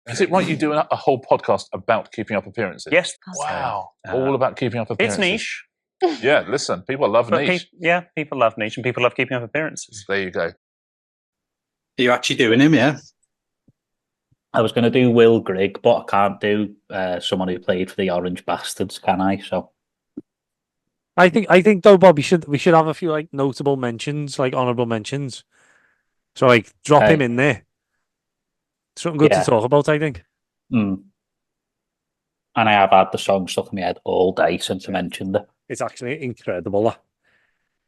Is it right you do a whole podcast about keeping up appearances? Yes. Wow. All about keeping up appearances. It's niche. Yeah, listen, people love But niche. people love niche and people love keeping up appearances. There you go. You're actually doing him, yeah? I was going to do Will Grigg, but I can't do someone who played for the Orange Bastards, can I? So I think though, Bob, we should have a few like notable mentions, like honourable mentions. So like drop him in there. Something good to talk about, I think. And I have had the song stuck in my head all day since I mentioned it. It's actually incredible.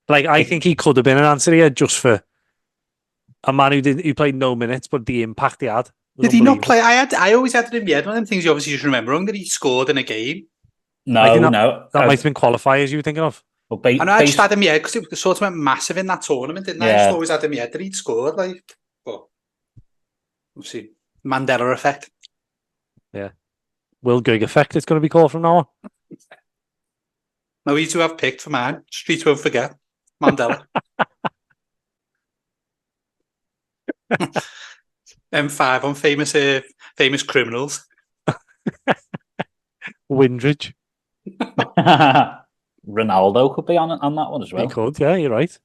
Like I think he could have been an answer here just for a man who played no minutes, but the impact he had. Did he not play? I always had it in my head. One of them things you obviously just remember wrong that he scored in a game. No. That might have been qualifiers you were thinking of. Well, I just had him in my head because it sort of went massive in that tournament, didn't I? I just always had him in my head that he'd scored. Like, but obviously Mandela effect. Yeah. Will Grigg effect, it's going to be called from now on. No, you two have picked for mine. Streets won't forget. Mandela. M5 on famous criminals. Windridge. Ronaldo could be on that one as well. He could, yeah, you're right.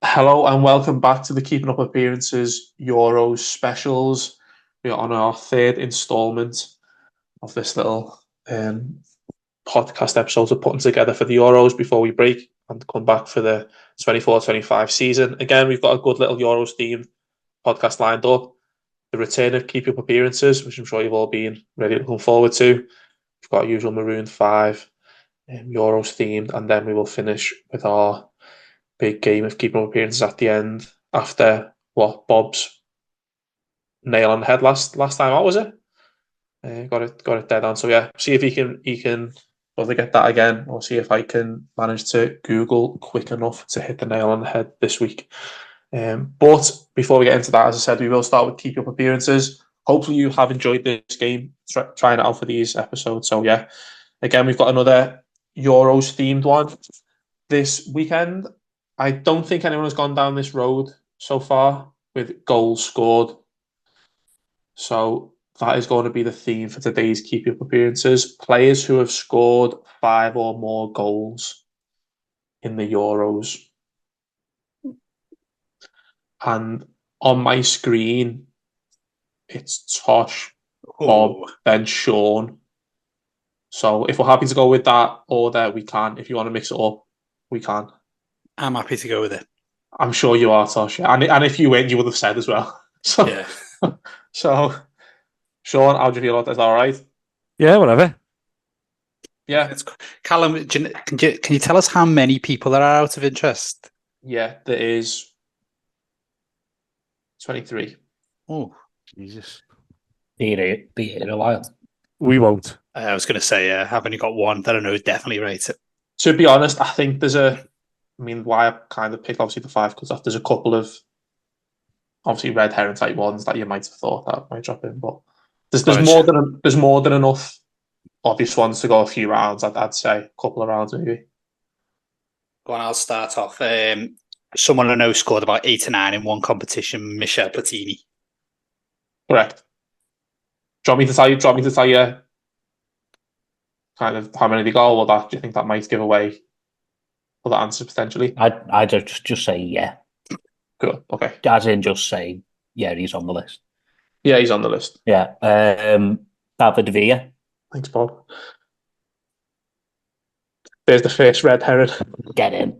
Hello and welcome back to the Keeping Up Appearances Euros specials. We are on our third instalment of this little podcast episode we're putting together for the Euros before we break and come back for the 24-25 season. Again, we've got a good little Euros themed podcast lined up. The return of Keepy Up Appearances, which I'm sure you've all been really looking forward to. We've got our usual Marooned 5 Euros themed, and then we will finish with our big game of Keeping Up Appearances at the end after Bob's nail on the head last time out, was it? Got it dead on. So yeah, see if he can whether get that again, or see if I can manage to Google quick enough to hit the nail on the head this week. But before we get into that, as I said, we will start with Keep Up Appearances. Hopefully you have enjoyed this game, trying it out for these episodes. So yeah, again, we've got another Euros themed one this weekend. I don't think anyone has gone down this road so far with goals scored. So that is going to be the theme for today's Keep Up Appearances. Players who have scored 5 or more goals in the Euros. And on my screen, it's Tosh, Bob, then Sean. So if we're happy to go with that order, we can. If you want to mix it up, we can. I'm happy to go with it. I'm sure you are, Tosh. And if you win, you would have said as well. So, yeah. So, Sean, how do you feel about this? All right? Yeah, whatever. Yeah. Callum, can you tell us how many people there are out of interest? Yeah, there is 23. Oh, Jesus. Be here a while. We won't. I was going to say, I've only got one that I know definitely rate it. To be honest, I think why I kind of picked obviously the 5 because there's a couple of obviously red herring type ones that you might have thought that might drop in, but there's more than enough obvious ones to go a few rounds. I'd say a couple of rounds maybe. Go on, I'll start off. Someone I know scored about 8 or 9 in one competition. Michel Platini. Correct. Do you want me to tell you kind of how many they go, or do you think that might give away other answers potentially? I'd just say yeah. Cool. Okay. As in just say yeah, he's on the list. Yeah, he's on the list. Yeah. David Villa. Thanks, Bob. There's the first red herring. Get in.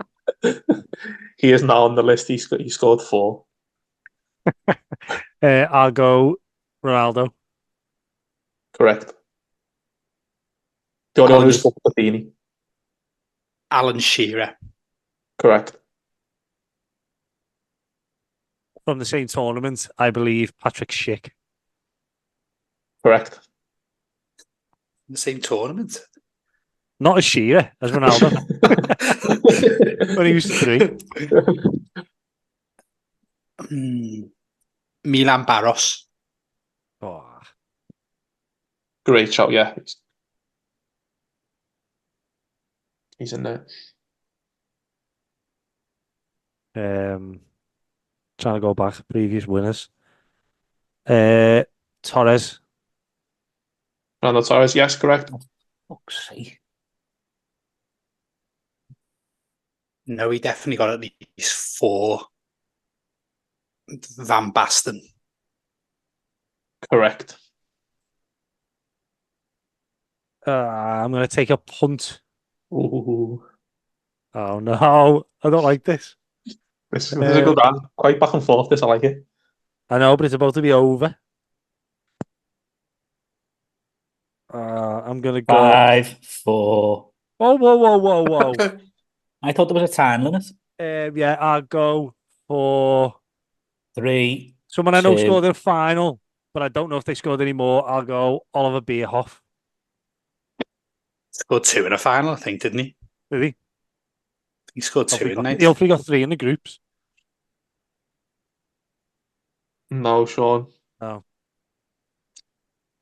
He is now on the list. He scored 4. I'll go Ronaldo. Correct. The only one who's Platini. Alan Shearer. Correct. From the same tournament, I believe Patrick Schick. Correct. The same tournament? Not as Shearer, as Ronaldo. When he was 3. Milan Barros. Oh. Great shout, yeah. He's in there. Trying to go back previous winners. Torres. Fernando Torres, yes, correct. Fuck's sake. No, he definitely got at least 4. Van Basten. Correct. I'm going to take a punt. Ooh. Oh no, I don't like this. This is a good round. Quite back and forth, this, I like it. I know, but it's about to be over. I'm going to go... 5, 4. Whoa. I thought there was a time limit. Yeah, I'll go for 3. someone I know 2. scored in the final, but I don't know if they scored any more. I'll go Oliver Bierhoff. Scored 2 in a final, I think, didn't he? Did he? He scored 2 in He hopefully got 3 in the groups. No, Sean. Oh.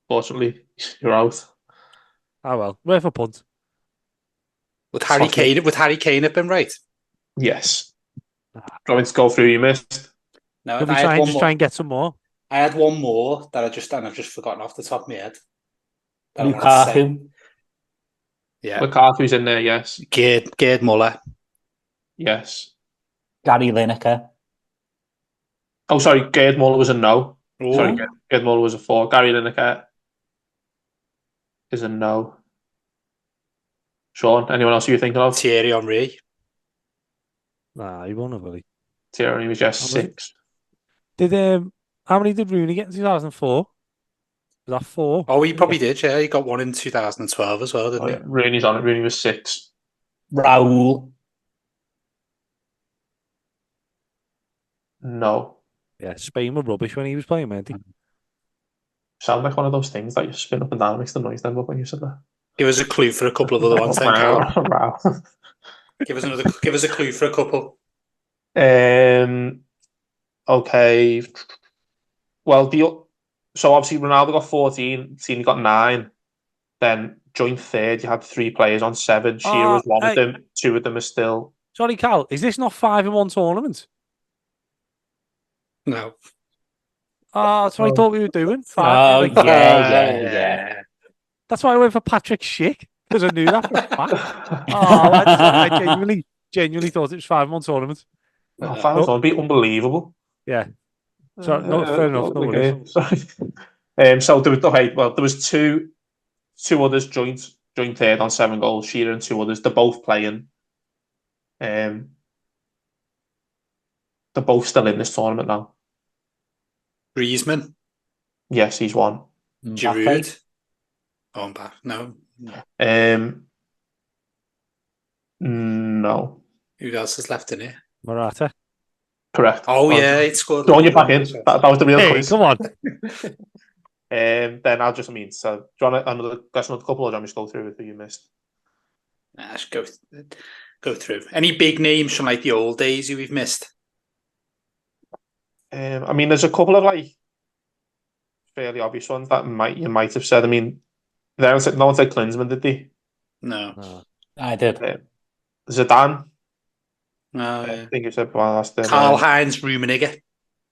Fortunately, you're out. Oh well, worth a punt. Would Harry Kane have been right? Yes. Do you want me to go through you missed? No, Can we try and get some more? I had one more that I've just forgotten off the top of my head. Lukaku. Yeah. Lukaku's in there, yes. Gerd Muller. Yes. Gary Lineker. Oh, sorry, Gerd Muller was a no. Ooh. Sorry, Gerd Muller was a 4. Gary Lineker is a no. Sean, anyone else you're thinking of? Thierry Henry. Nah, he won't have really. Thierry Henry was just 6. Did how many did Rooney get in 2004? Was that 4? Oh, he probably did, yeah. He got one in 2012 as well, didn't he? Rooney's on it. Rooney was 6. Raul. No. Yeah, Spain were rubbish when he was playing, weren't he? Sound like one of those things that you spin up and down, makes the noise then, but when you said that. Give us a clue for a couple of other ones then, Carol. Wow. Give us a clue for a couple. Okay. Well, so obviously Ronaldo got 14, Tini got 9. Then joint third, you had 3 players on 7. Shearer was one of them. 2 of them are still. Sorry, Cal, is this not 5 in one tournament? No. Oh, that's what I thought we were doing. 5. Oh, yeah. That's why I went for Patrick Schick, because I knew that for a fact. I genuinely thought it was 5 in one tournament. Oh, 5 in one would be unbelievable. Yeah. So, no, fair enough. No worries. Sorry. So there was two others joint third on 7 goals. Shearer and 2 others. They're both playing. They're both still in this tournament now. Griezmann. Yes, he's one. Giroud. Oh, back. No. No. Who else is left in here? Morata. Correct. Oh, yeah, it scored. Throwing you back in. That was the real quiz. Come on. Then I'll just so do you want another couple, or do you want me to go through with who you missed? Nah, just go through. Any big names from like the old days who we've missed? I mean, there's a couple of like fairly obvious ones that you might have said. I mean, no one said Klinsmann, did they? No. I did. Zidane. No. I think you said last. Karl-Heinz Rummenigge.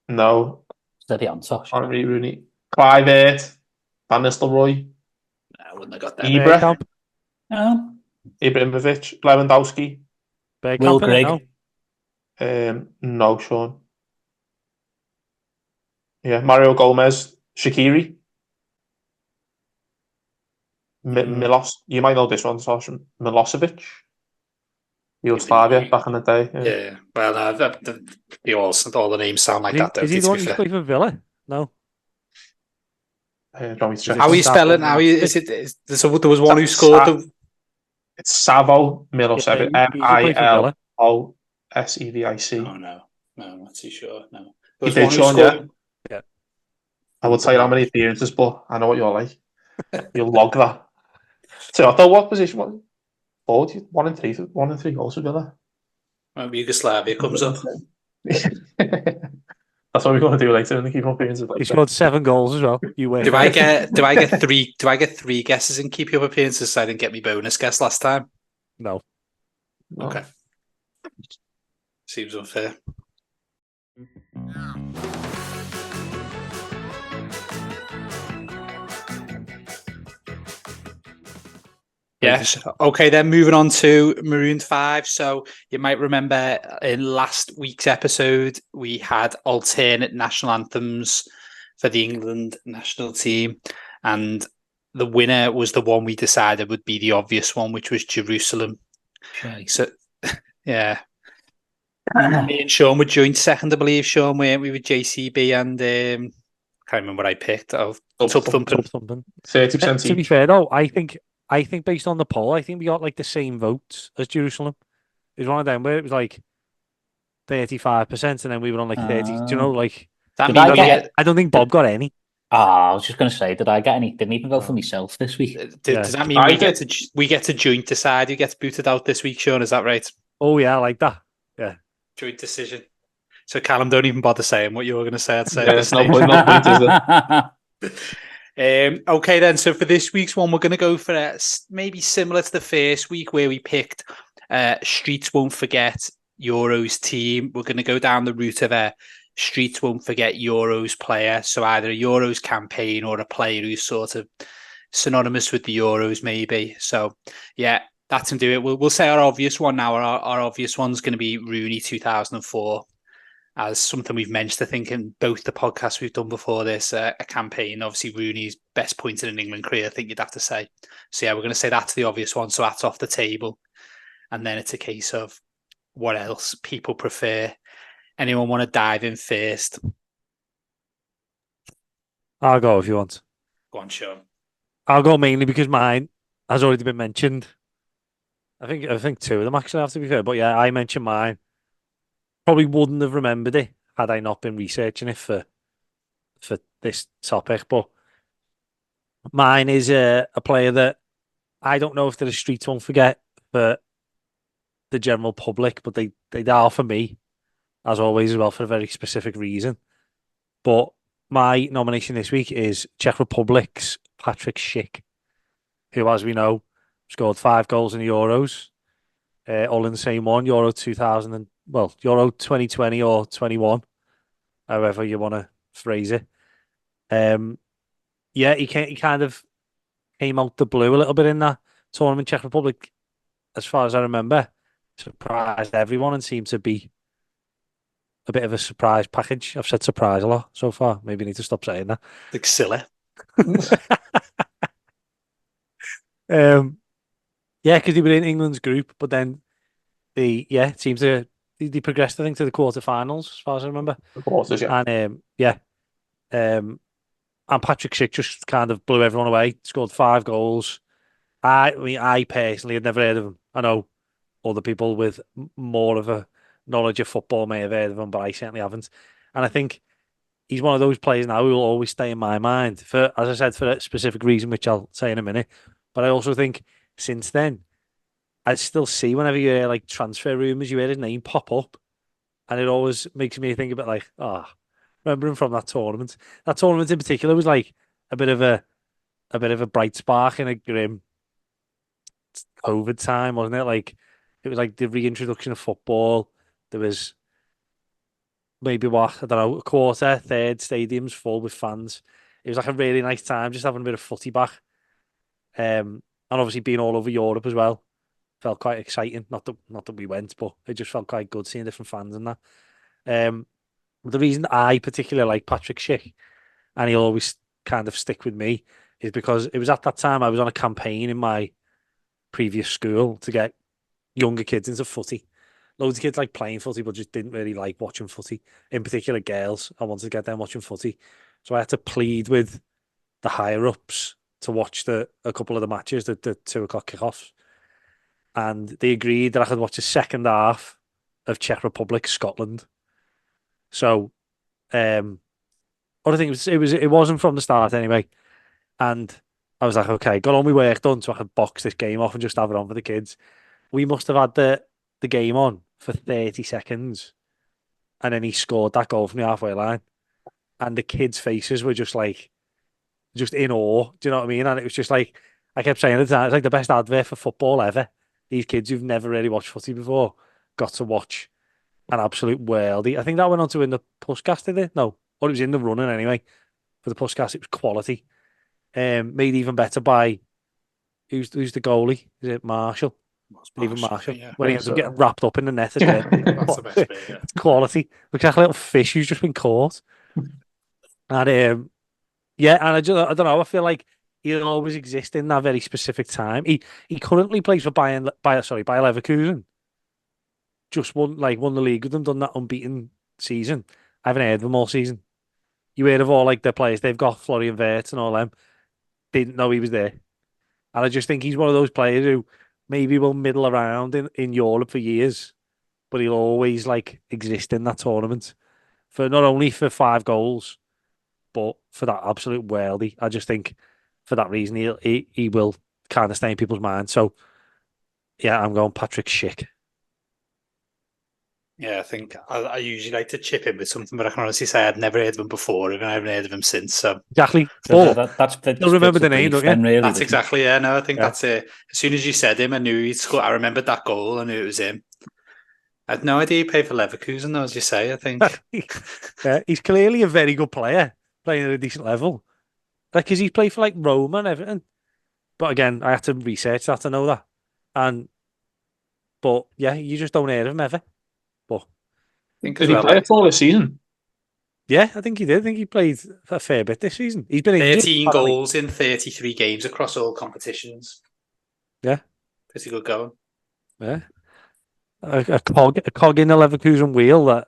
No. Steady on, Tosh. Henry Rooney. Clive Earth. Van Nistelrooy. I wouldn't have got that. Ibra. No. Ibrahimovic. Lewandowski. Will Grigg. No, Sean. Yeah, Mario Gomez. Shaqiri. Milos. You might know this one, Tosh. Milosevic. Yugoslavia back in the day. Yeah. Well, all the names sound like that. Is he the one who's played for Villa? No. How are you spelling? There was one who scored. It's Savo Milosevic. Milosevic. Oh no, I'm not too sure. No. He did, Sean. Yeah. I will tell you how many appearances, but I know what you're like. You'll log that. So I thought, what position was? 1 and 3 goals for Villa. Well, Yugoslavia comes up. That's what we're going to do later in the Keepy Up Appearances. He scored 7 goals as well. You win. Do I get 3 guesses in Keepy Up Appearances so I didn't get me bonus guess last time? No. Okay. Seems unfair. Yes. Okay, then moving on to Marooned 5. So you might remember in last week's episode, we had alternate national anthems for the England national team. And the winner was the one we decided would be the obvious one, which was Jerusalem. Okay. So, yeah. Me and Sean were joint second, I believe, Sean, weren't we, with JCB and can't remember what I picked. Tub thumping. 30% To be each. fair though, I think based on the poll, I think we got like the same votes as Jerusalem. It was one of them where it was like 35%, and then we were on like 30. Do you know, like That Did means I get- I don't think Bob got any. I was just going to say, did I get any? Didn't even go for myself this week. does that mean I we get to joint decide who gets booted out this week, Sean? Is that right? Oh yeah, I like that. Yeah. Joint decision. So Callum, don't even bother saying what you were going to say. I'd say. Yeah, there's no point, is there? Okay, then. So for this week's one, we're going to go for maybe similar to the first week where we picked Streets Won't Forget Euros team. We're going to go down the route of a Streets Won't Forget Euros player. So either a Euros campaign or a player who's sort of synonymous with the Euros, maybe. So yeah, that's going to do it. We'll say our obvious one now. Our obvious one's going to be Rooney 2004. As something we've mentioned, I think, in both the podcasts we've done before this, a campaign. Obviously, Rooney's best point in an England career, I think you'd have to say. So, yeah, we're going to say that's the obvious one. So that's off the table. And then it's a case of what else people prefer. Anyone want to dive in first? I'll go if you want. Go on, Sean. I'll go mainly because mine has already been mentioned. I think two of them actually have to be fair. But yeah, I mentioned mine. Probably wouldn't have remembered it had I not been researching it for this topic. But mine is a player that I don't know if the streets won't forget for the general public, but they are for me, as always, as well, for a very specific reason. But my nomination this week is Czech Republic's Patrick Schick, who, as we know, scored 5 goals in the Euros, all in the same one, Euro 2020 or 21, however you want to phrase it. Yeah, he kind of came out the blue a little bit in that tournament. Czech Republic, as far as I remember, surprised everyone and seemed to be a bit of a surprise package. I've said surprise a lot so far. Maybe I need to stop saying that. Like silly. Yeah, because they were in England's group, but then they progressed, I think, to the quarterfinals, as far as I remember. The quarters, yeah. And and Patrick Schick just kind of blew everyone away. Scored 5 goals. I personally had never heard of him. I know other people with more of a knowledge of football may have heard of him, but I certainly haven't. And I think he's one of those players now who will always stay in my mind for, as I said, for a specific reason, which I'll say in a minute. But I also think since then, I still see whenever you hear like transfer rumours, you hear his name pop up, and it always makes me think a bit like, remember him from that tournament. That tournament in particular was like a bit of a bright spark in a grim COVID time, wasn't it? Like it was like the reintroduction of football. There was maybe I don't know, a quarter, third stadiums full with fans. It was like a really nice time, just having a bit of footy back. And obviously being all over Europe as well. Felt quite exciting. Not that we went, but it just felt quite good seeing different fans and that. The reason I particularly like Patrick Schick, and he'll always kind of stick with me, is because it was at that time I was on a campaign in my previous school to get younger kids into footy. Loads of kids like playing footy, but just didn't really like watching footy. In particular, girls. I wanted to get them watching footy. So I had to plead with the higher-ups to watch a couple of the matches, the 2:00 kickoffs. And they agreed that I could watch the second half of Czech Republic, Scotland. So, other thing it wasn't from the start anyway. And I was like, okay, got all my work done so I could box this game off and just have it on for the kids. We must have had the game on for 30 seconds. And then he scored that goal from the halfway line. And the kids' faces were just in awe. Do you know what I mean? And it was just like, I kept saying at the time, it's like the best advert for football ever. These kids who've never really watched footy before got to watch an absolute worldie. I think that went on to win the Puskas, did it? No, or it was in the running anyway. For the Puskas, it was quality. Made even better by who's the goalie? Is it Marshall? Stephen Marshall. Yeah. When he ends up getting wrapped up in the net at the end. That's the best bit, yeah. It's quality. Looks like a little fish who's just been caught. And yeah, and I don't know. I feel like he'll always exist in that very specific time. He currently plays for Bayer Leverkusen. Just won the league with them, done that unbeaten season. I haven't heard of them all season. You heard of all like their players. They've got Florian Wirtz and all them. Didn't know he was there. And I just think he's one of those players who maybe will middle around in Europe for years, but he'll always like exist in that tournament for not only for 5 goals, but for that absolute worldie. I just think for that reason he will kind of stay in people's minds. So yeah, I'm going Patrick Schick. Yeah, I think I usually like to chip in with something, but I can honestly say I'd never heard of him before, and I haven't heard of him since. So exactly. So But you'll remember the name, don't you? Really, that's exactly, yeah. No, I think that's it. As soon as you said him, I knew he'd score. I remembered that goal. I knew it was him. I had no idea he played for Leverkusen, though, as you say. I think yeah, he's clearly a very good player, playing at a decent level. Like, because he's played for like Roma and everything. But again, I had to research that to know that. But yeah, you just don't hear of him ever. But think did he play for this season? Yeah, I think he did. I think he played a fair bit this season. He's been 13 goals in 33 games across all competitions. Yeah. Pretty good going. Yeah. A cog in the Leverkusen wheel that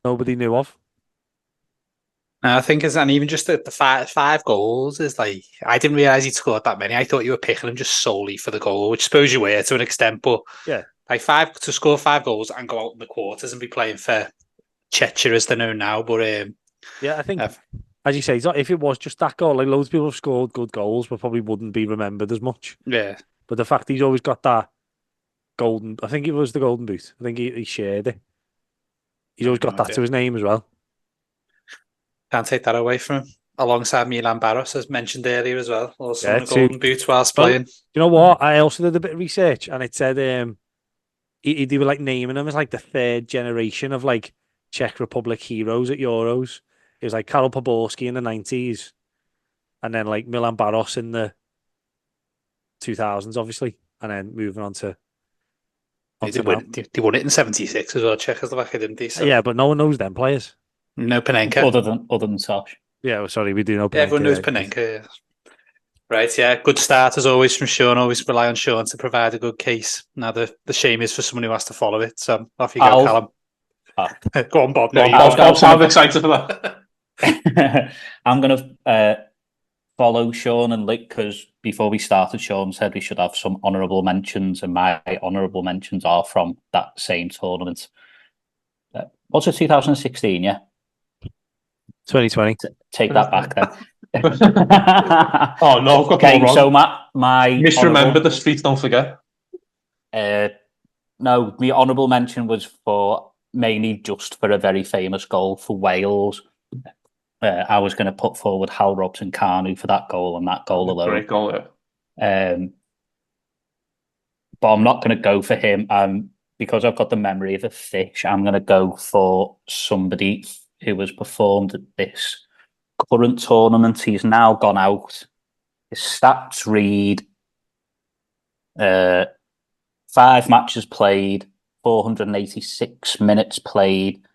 nobody knew of. I think, and even just the five goals is like, I didn't realise he'd scored that many. I thought you were picking him just solely for the goal, which I suppose you were to an extent, but yeah, like to score 5 goals and go out in the quarters and be playing for Cheshire as they're known now. But yeah, I think, as you say, if it was just that goal, like loads of people have scored good goals, but probably wouldn't be remembered as much. Yeah. But the fact he's always got that I think it was the golden boot. I think he shared it. He's always got that to his name as well. Can't take that away from him. Alongside Milan Barros, as mentioned earlier as well. Also yeah, on a golden boot whilst playing. You know what? I also did a bit of research and it said they were like naming him as like the 3rd generation of like Czech Republic heroes at Euros. It was like Karel Poborský in the 90s and then like Milan Barros in the 2000s, obviously. And then moving on to... They won it in 76 as well, Czechoslovakia, didn't they? So. Yeah, but no one knows them players. No Panenka. Other than Tosh. Yeah, well, sorry, we do know Panenka. Everyone knows Panenka, yeah. Right, yeah. Good start as always from Sean. Always rely on Sean to provide a good case. Now the shame is for someone who has to follow it. So off you go, Callum. Go on, Bob. Bob's excited for that. I'm going to follow Sean and Lick because before we started, Sean said we should have some honourable mentions, and my honourable mentions are from that same tournament. Was it 2016? Yeah. 2020. Take that back then. Oh no, I've got okay, wrong. So my misremember the streets, don't forget. No, my honourable mention was for mainly just for a very famous goal for Wales. I was going to put forward Hal Robson-Kanu for that goal and that goal alone. Great goal, yeah. But I'm not going to go for him. Because I've got the memory of a fish, I'm going to go for somebody who has performed at this current tournament. He's now gone out. His stats read 5 matches played, 486 minutes played,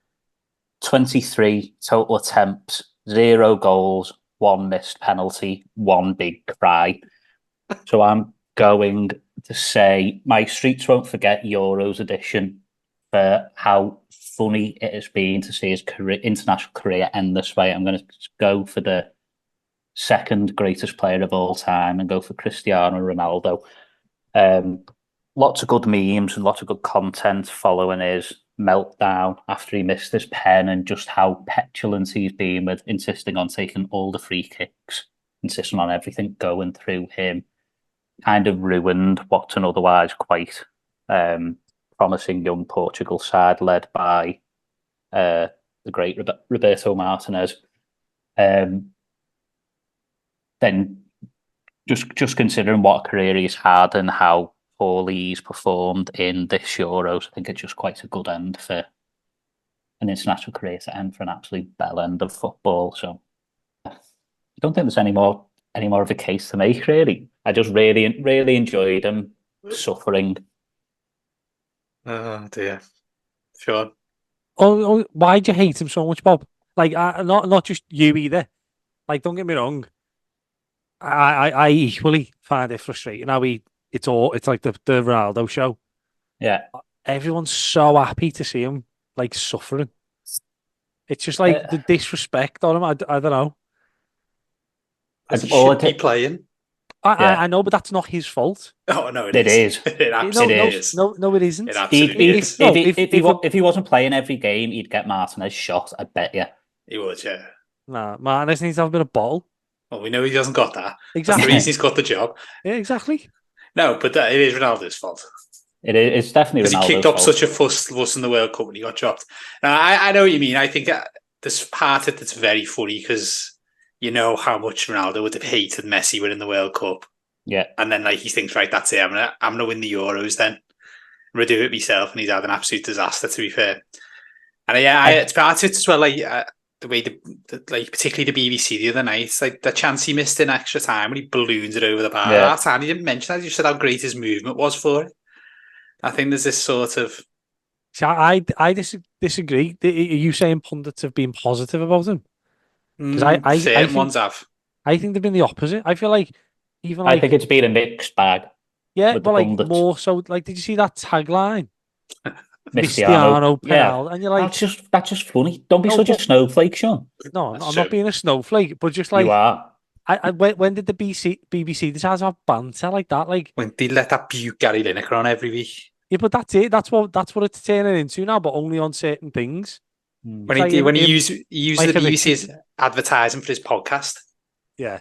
23 total attempts, 0 goals, 1 missed penalty, 1 big cry. So I'm going to say my Streets Won't Forget Euros edition for how funny it has been to see his international career end this way. I'm going to go for the 2nd greatest player of all time and go for Cristiano Ronaldo. Lots of good memes and lots of good content following his meltdown after he missed his pen and just how petulant he's been with insisting on taking all the free kicks, insisting on everything going through him. Kind of ruined what's an otherwise quite promising young Portugal side led by the great Roberto Martinez. Then just considering what a career he's had and how poorly he's performed in this Euros, I think it's just quite a good end for an international career to end for an absolute bell end of football. So I don't think there's any more of a case to make, really. I just really enjoyed him suffering. Oh dear. Sure. Oh, why'd you hate him so much, Bob? Like, not just you either. Like, don't get me wrong. I equally find it frustrating how it's like the Ronaldo show. Yeah. Everyone's so happy to see him like suffering. It's just like the disrespect on him. I don't know. He should be playing. I know, but that's not his fault. Oh no, it is. It absolutely is. No, it isn't. It absolutely is. If he wasn't playing every game, he'd get Martinez shot. I bet you. He would, yeah. Nah, Martinez needs to have a bit of bottle. Well, we know he hasn't got that. Exactly. That's the reason he's got the job. Yeah, exactly. No, but it is Ronaldo's fault. It's definitely Ronaldo's fault. He kicked up such a fuss in the World Cup when he got dropped. Now, I know what you mean. I think there's part of it that's very funny because you know how much Ronaldo would have hated Messi winning the World Cup. Yeah. And then like he thinks, right, that's it. I'm gonna win the Euros then. I'm gonna do it myself, and he's had an absolute disaster, to be fair. And it's part of it as well, like the way like particularly the BBC the other night, like the chance he missed in extra time when he ballooned it over the bar. Yeah. That time he didn't mention that. He just said how great his movement was for it. I think there's this sort of. See, I disagree. Are you saying pundits have been positive about him? Because certain ones have. I think they've been the opposite. I feel like even like I think it's been a mixed bag. Yeah, but like more so. Like, did you see that tagline? Cristiano penal, and you're like, that's just funny. Don't be such a snowflake, Sean. No, I'm not being a snowflake, but just like you are. When did the BBC decide to have banter like that? Like when they let that Butte Gary Lineker on every week. Yeah, but that's it. That's what it's turning into now, but only on certain things. When he used the BBC as advertising for his podcast. Yeah,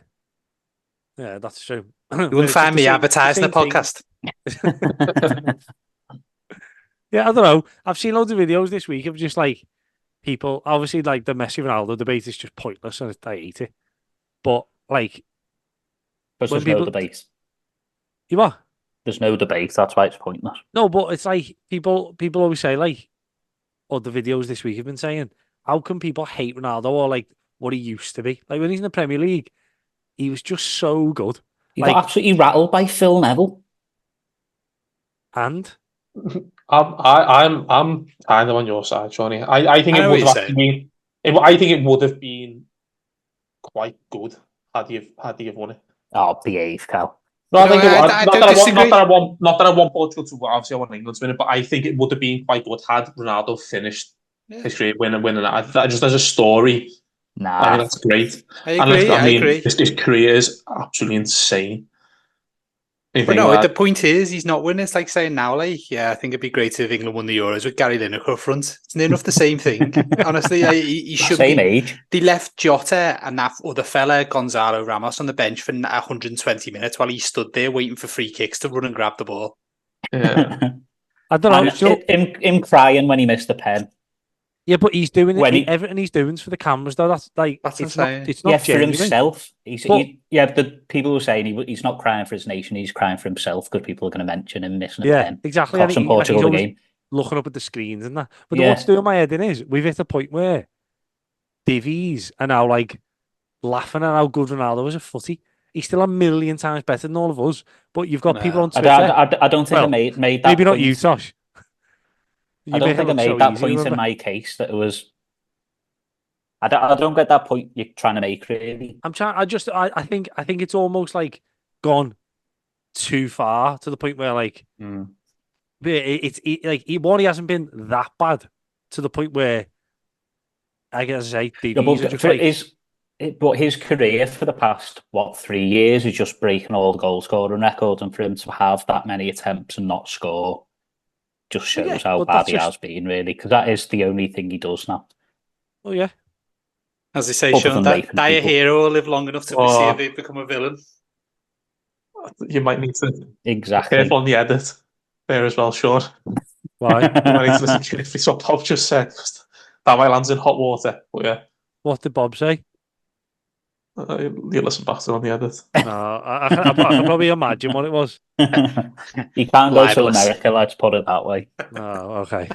that's true. You wouldn't find me advertising a podcast. Yeah, I don't know. I've seen loads of videos this week of just like people. Obviously, like the Messi Ronaldo debate is just pointless, and I hate it. But like, there's no debate. You what? There's no debate. That's why it's pointless. No, but it's like people always say like, or the videos this week have been saying, how can people hate Ronaldo or like what he used to be? Like when he's in the Premier League, he was just so good. He got absolutely rattled by Phil Neville. And I'm kind of on your side, Johnny. I think it would have been. I think it would have been quite good had he have won it. Oh, behave, Cal. No, I think not that I want Portugal to. Obviously, I want England to win it, but I think it would have been quite good had Ronaldo finished his career winning that. Just as a story, I think that's great. I agree. His career is absolutely insane. But no, the point is, he's not winning. It's like saying now, like, yeah, I think it'd be great if England won the Euros with Gary Lineker up front. It's near enough the same thing. Honestly, he should same age. They left Jota and that other fella, Gonzalo Ramos, on the bench for 120 minutes while he stood there waiting for free kicks to run and grab the ball. Yeah. I don't know. Him crying when he missed the pen. Yeah, but he's doing it. Everything he's doing is for the cameras, though. That's it's not for himself. The people were saying he's not crying for his nation. He's crying for himself because people are going to mention him missing a pen. Exactly. Costing Portugal the game. Looking up at the screens and that. But what's doing my head in is we've hit a point where divvies are now like laughing at how good Ronaldo is at footy. He's still a million times better than all of us. But you've got people on Twitter. I don't think I made that. Maybe not you, Tosh. I don't think I made that point in my case that it was. I don't get that point you're trying to make, really. I think it's almost like gone too far to the point where like he hasn't been that bad to the point where I guess I say but his career for the past 3 years is just breaking all the goal scoring records, and for him to have that many attempts and not score just shows how bad he has been, really, because that is the only thing he does now. Oh yeah. As they say, Sean, die a hero or live long enough to see if they become a villain. You might need to be careful on the edit there as well, Sean. Why? You might need to listen carefully to what Bob just said. That might land in hot water. But yeah. What did Bob say? You listen back to it on the edit. No, I can probably imagine what it was. You can't go to Libelous. America, let's put it that way. Oh, okay.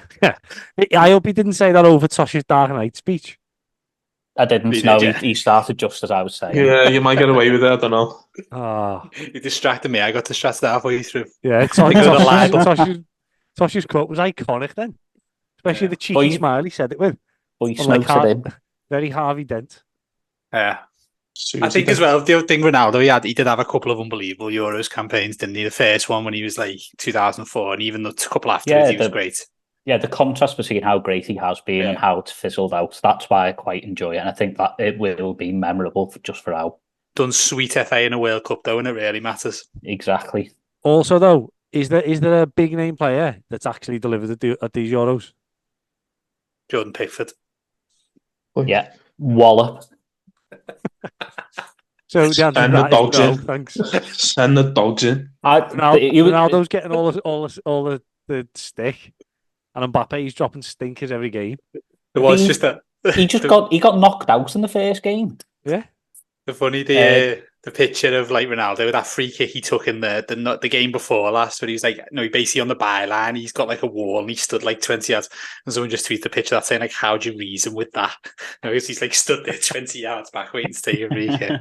I hope he didn't say that over Tosh's Dark Knight speech. I didn't You know. did, yeah. He started just as I was saying. Yeah, you might get away with it, I don't know. Oh, You distracted me. I got distracted halfway through. yeah. Think of the libel. Tosh's quote was iconic then. Especially the cheeky But you- smile he said it with. But he Unlike snokes it in. Very Harvey Dent. Yeah. Susie I think did. as well, the other thing Ronaldo, he did have a couple of unbelievable Euros campaigns, didn't he? The first one when he was like 2004, and even the couple afterwards, he was great. Yeah, the contrast between how great he has been and how it's fizzled out, that's why I quite enjoy it. And I think that it will be memorable just for how. Done sweet FA in a World Cup, though, and it really matters. Exactly. Also, though, is there a big name player that's actually delivered at these Euros? Jordan Pickford. Yeah. Wallop. So the answer Send to the that dogs is no, in. thanks. Send the dogs in. Ronaldo's getting all the stick, and Mbappe's dropping stinkers every game. There was just that. He got knocked out in the first game. Yeah. The funny the picture of like Ronaldo with that free kick he took in the game before last, where he was like, no, he basically on the byline, he's got like a wall and he stood like 20 yards, and someone just tweeted the picture that saying like, how do you reason with that? Because he's like stood there 20 yards back waiting to take a free kick.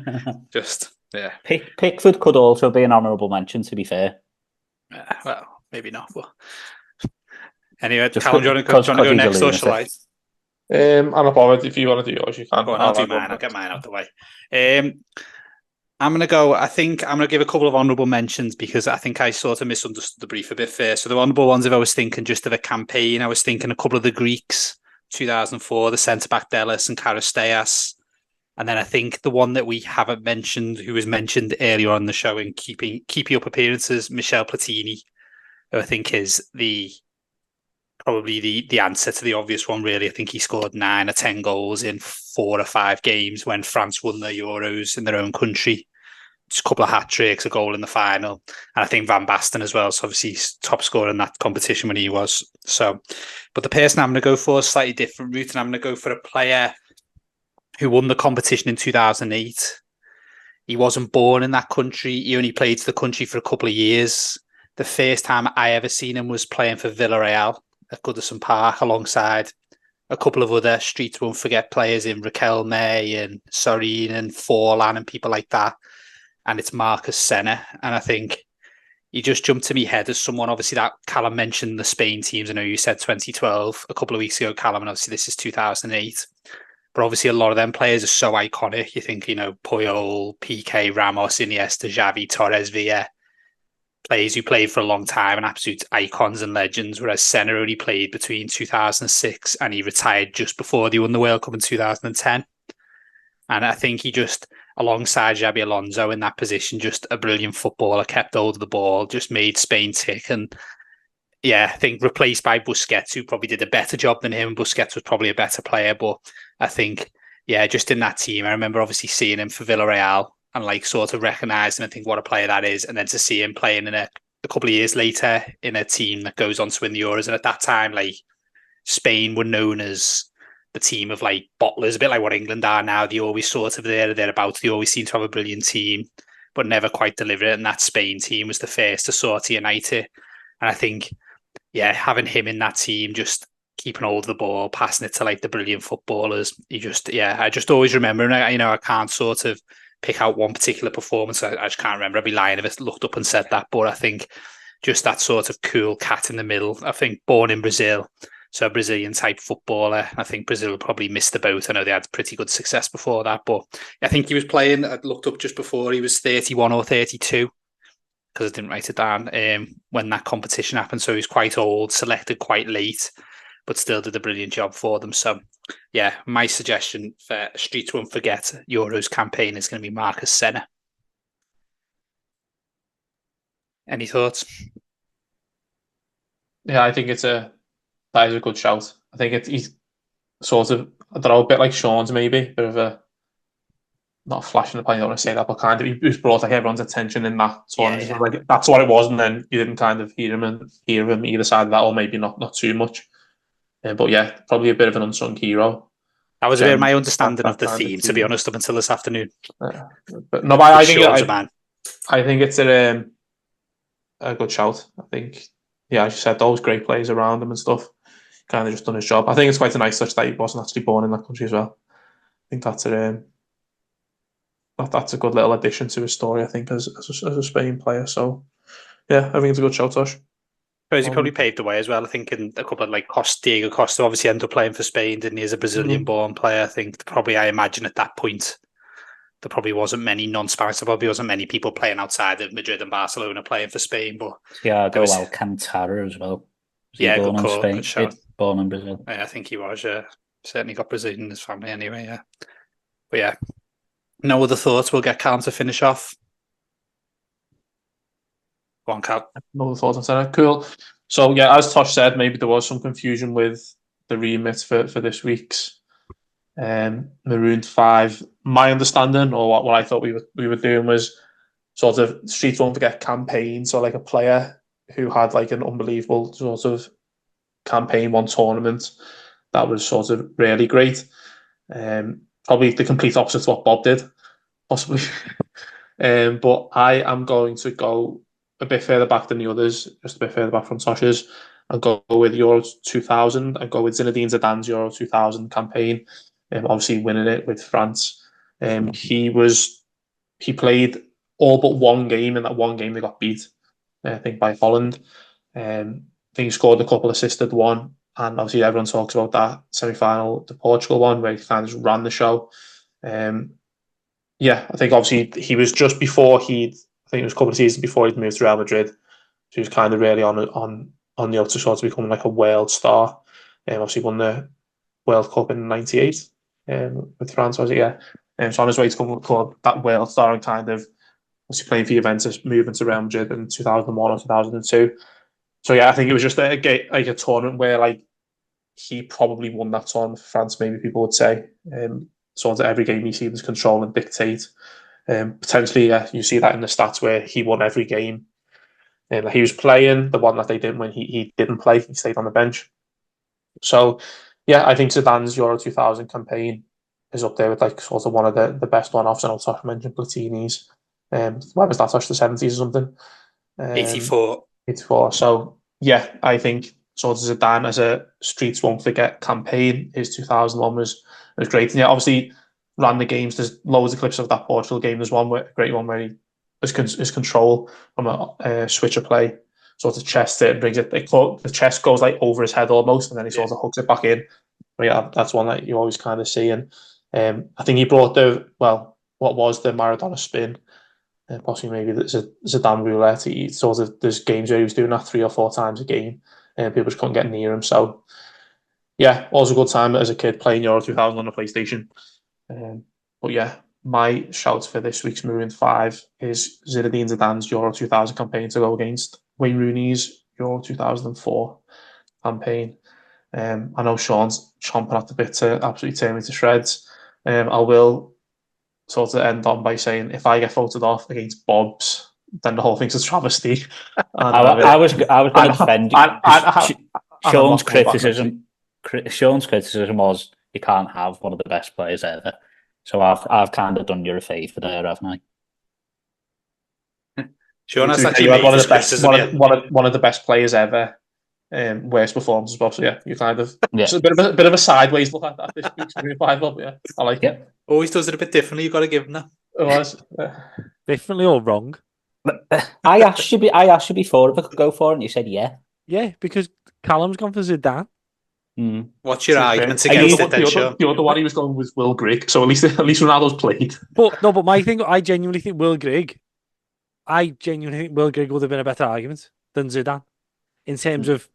Just yeah. Pickford could also be an honourable mention, to be fair. Well, maybe not. But anyway, Just Callum, do you want to go he's next a or shall I? I'm not bothered. If you want to do yours, you can. Go on, I'll do mine. I'll get mine out the way. I'm going to go, I think I'm going to give a couple of honourable mentions because I think I sort of misunderstood the brief a bit first. So the honourable ones, if I was thinking just of a campaign, I was thinking a couple of the Greeks, 2004, the centre-back Delis and Karisteas. And then I think the one that we haven't mentioned, who was mentioned earlier on the show in Keepy Up Appearances, Michel Platini, who I think is probably the answer to the obvious one, really. I think he scored 9 or 10 goals in 4 or 5 games when France won the Euros in their own country. Just a couple of hat-tricks, a goal in the final. And I think Van Basten as well. So obviously he's top scorer in that competition when he was. So, but the person I'm going to go for is a slightly different route, and I'm going to go for a player who won the competition in 2008. He wasn't born in that country. He only played for the country for a couple of years. The first time I ever seen him was playing for Villarreal at Goodison Park alongside a couple of other Streets Won't Forget players in Riquelme and Sorin and Forlan and people like that. And it's Marcus Senna. And I think he just jumped to me head as someone, obviously, that Callum mentioned the Spain teams. I know you said 2012 a couple of weeks ago, Callum, and obviously this is 2008. But obviously a lot of them players are so iconic. You think, Puyol, Piqué, Ramos, Iniesta, Xavi, Torres, Villa, players who played for a long time and absolute icons and legends, whereas Senna only played between 2006 and he retired just before they won the World Cup in 2010. And I think he just, alongside Xabi Alonso in that position, just a brilliant footballer, kept hold of the ball, just made Spain tick. And yeah, I think replaced by Busquets, who probably did a better job than him. Busquets was probably a better player, but I think, yeah, just in that team, I remember obviously seeing him for Villarreal and like sort of recognise him and think what a player that is. And then to see him playing in a couple of years later in a team that goes on to win the Euros. And at that time, like Spain were known as the team of like bottlers, a bit like what England are now. They always sort of thereabouts. They always seem to have a brilliant team, but never quite deliver it. And that Spain team was the first to sort of unite it. And I think, yeah, having him in that team, just keeping hold of the ball, passing it to like the brilliant footballers. I just always remember, and I can't sort of pick out one particular performance. I just can't remember. I'd be lying if I looked up and said that. But I think just that sort of cool cat in the middle. I think born in Brazil, so a Brazilian type footballer. I think Brazil probably missed the boat. I know they had pretty good success before that, but I think he was playing. I looked up just before, he was 31 or 32 because I didn't write it down when that competition happened. So he was quite old, selected quite late, but still did a brilliant job for them. So yeah, my suggestion for Streets Won't Forget Euros campaign is going to be Marcus Senna. Any thoughts? Yeah, I think that is a good shout. I think he's sort of, I don't know, a bit like Sean's maybe, bit of a, not a flash in the pan, I don't want to say that, but kind of, he was brought like everyone's attention in that tournament. Yeah. Like, that's what it was, and then you didn't kind of hear him either side of that, or maybe not too much. But yeah, probably a bit of an unsung hero. That was a bit of my understanding that of the kind of theme, to be theme. honest, up until this afternoon. But no, I think it's a good shout. I think, as you said, those great players around him and stuff, kind of just done his job. I think it's quite a nice touch that he wasn't actually born in that country as well. I think that's a good little addition to his story, I think, as a Spain player. So, yeah, I think it's a good shout, Tosh. Suppose he probably paved the way as well. I think in a couple of Diego Costa obviously ended up playing for Spain, didn't he, as a Brazilian-born player? I think I imagine at that point, there probably wasn't many non-Spanish. There probably wasn't many people playing outside of Madrid and Barcelona playing for Spain. But Alcantara as well. Good call. Good shout. Born in Brazil. Yeah, I think he was. Certainly got Brazilian in his family anyway. Yeah, but yeah. No other thoughts. We'll get Callum to finish off. Go on, Cal. No other thoughts on that. Cool. So yeah, as Tosh said, maybe there was some confusion with the remit for this week's Marooned 5. My understanding, or what I thought we were doing, was sort of Streets Won't Forget campaign. So like a player who had like an unbelievable sort of campaign, one tournament that was sort of really great. Probably the complete opposite to what Bob did, possibly. But I am going to go a bit further back than the others, just a bit further back from Tosh's, and go with Euro 2000 and go with Zinedine Zidane's Euro 2000 campaign. Obviously winning it with France. He played all but one game, and that one game they got beat, I think, by Holland. I think he scored a couple, assisted one, and obviously everyone talks about that semi-final, the Portugal one, where he kind of just ran the show. I think obviously he was just before I think it was a couple of seasons before he'd moved to Real Madrid. So he was kind of really on the outer sort of becoming like a world star. Obviously won the World Cup in '98 with France, was it? Yeah. So on his way to become called that world star, and kind of obviously playing for Juventus, moving to Real Madrid in 2001 or 2002. So yeah, I think it was just a tournament where like he probably won that tournament for France. Maybe people would say. Sort of every game he seems to control and dictate. Potentially, you see that in the stats where he won every game. He was playing. The one that they didn't win, he didn't play. He stayed on the bench. So, yeah, I think Zidane's Euro 2000 campaign is up there with like sort of one of the best one-offs. And also I mentioned Platini's. When was that? Touched the 70s or something? 84. 84. So, yeah, I think sort of Zidane as a Streets Won't Forget campaign, his 2001 was great. And yeah, obviously ran the games. There's loads of clips of that Portugal game. There's a great one where his control from a switcher play, sort of chest it, brings it. The chest goes like over his head almost, and then he sort of hooks it back in. But yeah, that's one that you always kind of see. And I think he brought what was the Maradona spin, possibly maybe the Zidane roulette. There's games where he was doing that 3 or 4 times a game, and people just couldn't get near him. So yeah, always a good time as a kid playing Euro 2000 on a PlayStation. But yeah, my shout for this week's Marooned 5 is Zinedine Zidane's Euro 2000 campaign to go against Wayne Rooney's Euro 2004 campaign. I know Sean's chomping at the bit to absolutely tear me to shreds. I will sort of end on by saying if I get voted off against Bob's, then the whole thing's a travesty. I was going to defend Sean's criticism. Sean's criticism was you can't have one of the best players ever. So I've kind of done you a favour there, haven't I? Sean, that's actually one of the best players ever. Worst performance as well. So yeah, you kind of it's a bit of a sideways look at that this week's five up. Yeah, I like it. Always does it a bit differently. You've got to give him that. It was differently or wrong. I asked you before if I could go for it, and you said yeah. Yeah, because Callum's gone for Zidane. What's your arguments against it then, Sean? The other one he was going with Will Grigg, so at least Ronaldo's played. But my thing, I genuinely think Will Grigg would have been a better argument than Zidane in terms of.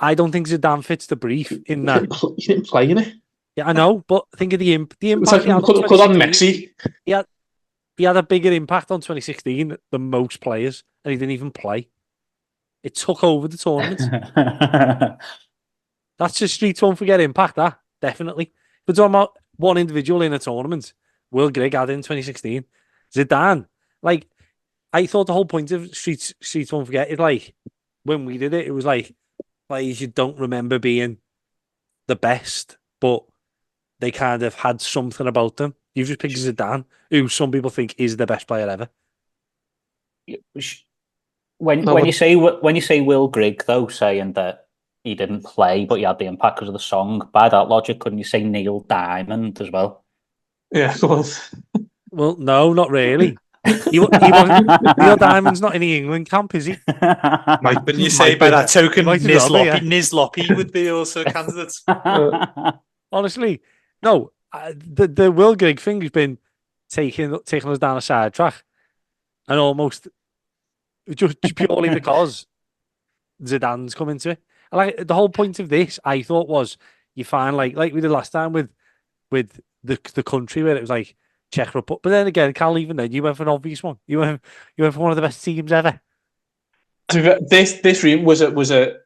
I don't think Zidane fits the brief in that. He didn't play in it. Yeah, I know, but think of the impact. It's like could on Messi. He had a bigger impact on 2016 than most players, and he didn't even play. It took over the tournament. That's just Streets Won't Forget impact, that, definitely. But talking about one individual in a tournament, Will Grigg had in 2016. Zidane, like, I thought the whole point of Streets Won't Forget is like, when we did it, it was like you don't remember being the best, but they kind of had something about them. You've just picked Zidane, who some people think is the best player ever. When you say Will Grigg, though, saying that he didn't play but he had the impact because of the song, by that logic, couldn't you say Neil Diamond as well? Yeah, go on. Well, no, not really. Neil Diamond's not in the England camp, is he? Wouldn't you say by that token, Might as well be, yeah. Nizloppy would be also a candidate? Honestly, no. The Will Grigg thing has been taking us down a side track, and almost just purely because Zidane's come into it. And like the whole point of this, I thought, was you find like we did last time with the country where it was like Czech Republic. But then again, Cal, even then, you went for an obvious one. You went for one of the best teams ever. This really was a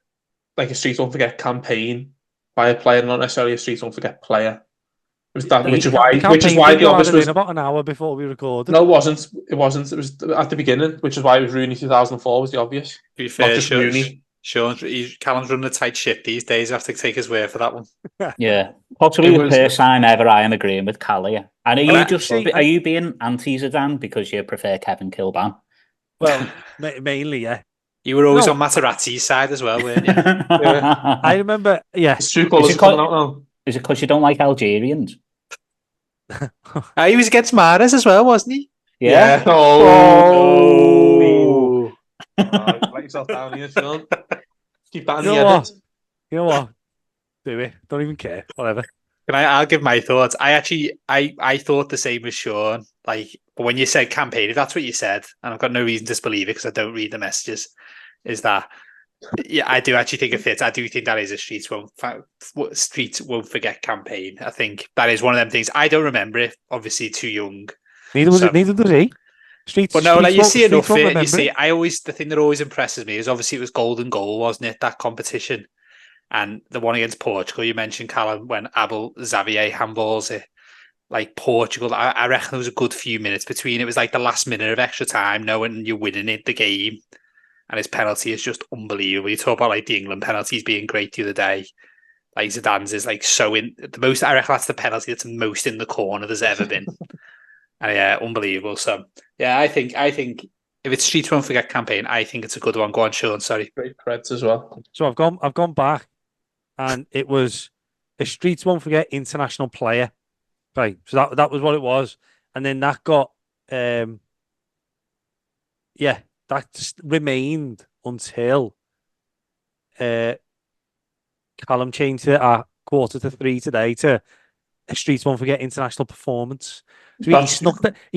like a Streets Won't Forget campaign by a player, not necessarily a Streets Won't Forget player. It was that, which is why the obvious was about an hour before we recorded. No, it wasn't. It wasn't. It was at the beginning, which is why it was Rooney 2004 was the obvious. To be fair, not just Rooney. Callum's running a tight ship these days. I have to take his word for that one. Yeah, possibly the first time ever I am agreeing with Callie. And are you being anti-Zidane because you prefer Kevin Kilban? Well, mainly, yeah. You were always on Materazzi's side as well, weren't you? Yeah. I remember, yeah. His true colours are coming out now. Is it because you don't like Algerians? He was against Mahrez as well, wasn't he? Yeah. Oh. Let yourself down here, Sean. Keep that in the edit. You know what? Do it. Don't even care. Whatever. I'll give my thoughts. I thought the same as Sean. Like, but when you said campaign, if that's what you said, and I've got no reason to disbelieve it because I don't read the messages, is that yeah, I do actually think it fits. I do think that is a Streets Won't Forget campaign. I think that is one of them things. I don't remember it. Obviously, too young. Neither does he. But no, like you see enough of it. You see, the thing that always impresses me is obviously it was golden goal, wasn't it? That competition. And the one against Portugal, you mentioned, Callum, when Abel Xavier handballs it. Like Portugal, I reckon there was a good few minutes between. It was like the last minute of extra time, knowing you're winning the game. And his penalty is just unbelievable. You talk about like the England penalties being great the other day. Like Zidane's is like so in the most. I reckon that's the penalty that's most in the corner there's ever been. And yeah, unbelievable. So yeah, I think if it's Streets Won't Forget campaign, I think it's a good one. Go on, Sean. Sorry. Great creds as well. So I've gone back, and it was a Streets Won't Forget international player. Right. So that was what it was, and then that got that just remained until Callum changed it at 2:45 today to a Streets Won't Forget international performance. So he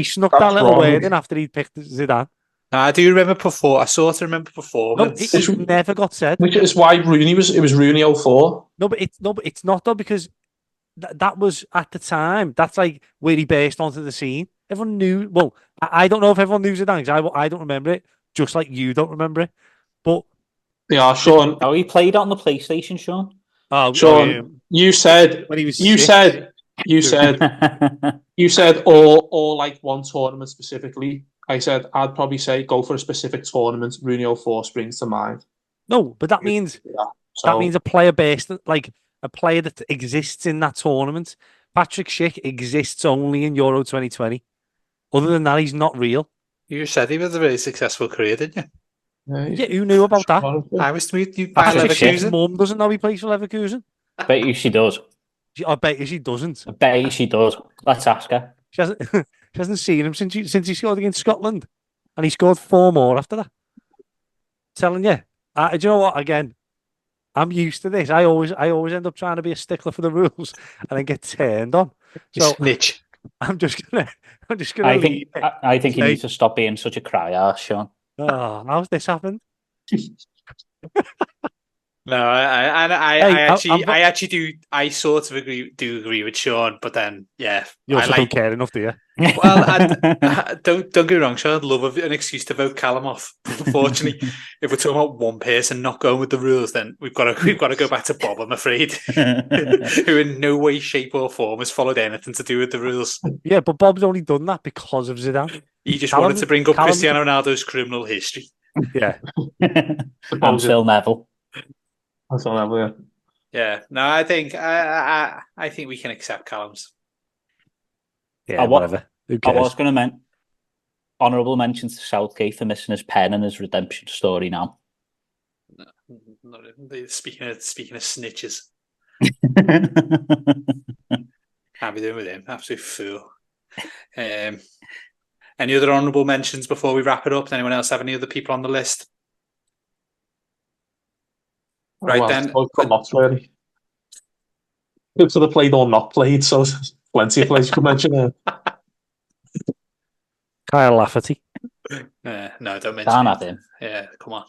snuck that little word in after he picked Zidane. I do remember I sort of remember performance. No, it never got said. Which is why Rooney it was Rooney 04. No, but it's not though, because that was at the time. That's like where he burst onto the scene. Everyone knew. Well, I don't know if everyone knew Zidane because I don't remember it. Just like you don't remember it, but yeah, Sean. Oh, he played on the PlayStation, Sean. Oh, Sean, you said when he was. You said or like one tournament specifically. I said I'd probably say go for a specific tournament. Rooney 04 springs to mind. No, but that means a player based, like a player that exists in that tournament. Patrick Schick exists only in Euro 2020. Other than that, he's not real. You said he was a very successful career, didn't you? Yeah, who knew about that? I was to meet you. Patrick Schick's mum doesn't know he plays for Leverkusen. I bet you she does. I bet you she doesn't. I bet you she does. Let's ask her. She hasn't seen him since he scored against Scotland, and he scored 4 more after that. Telling you, do you know what? Again, I'm used to this. I always end up trying to be a stickler for the rules, and then get turned on. So snitch. I'm just gonna. I think you need to stop being such a cry-ass, Sean. Oh, how's this happened? No, I actually do. I sort of agree with Sean, but then you also don't care enough, do you? Well, don't get me wrong, Sean. I'd love an excuse to vote Callum off. Unfortunately, if we're talking about one person not going with the rules, then we've got to go back to Bob. I'm afraid, who in no way, shape, or form has followed anything to do with the rules. Yeah, but Bob's only done that because of Zidane. He just wanted to bring up Cristiano Ronaldo's criminal history. Yeah, and Phil Neville. That's all that. Yeah, no, I think I think we can accept Callum's. Yeah, whatever. Who I cares? was going to honourable mention to Southgate for missing his pen and his redemption story now. No, speaking of snitches, can't be doing with him. Absolute fool. Any other honourable mentions before we wrap it up? Does anyone else have any other people on the list? Right then. Not really. Good to the played or not played, so plenty of players you could mention there. Kyle Lafferty. No, don't mention Can't it. have him. Yeah, come on.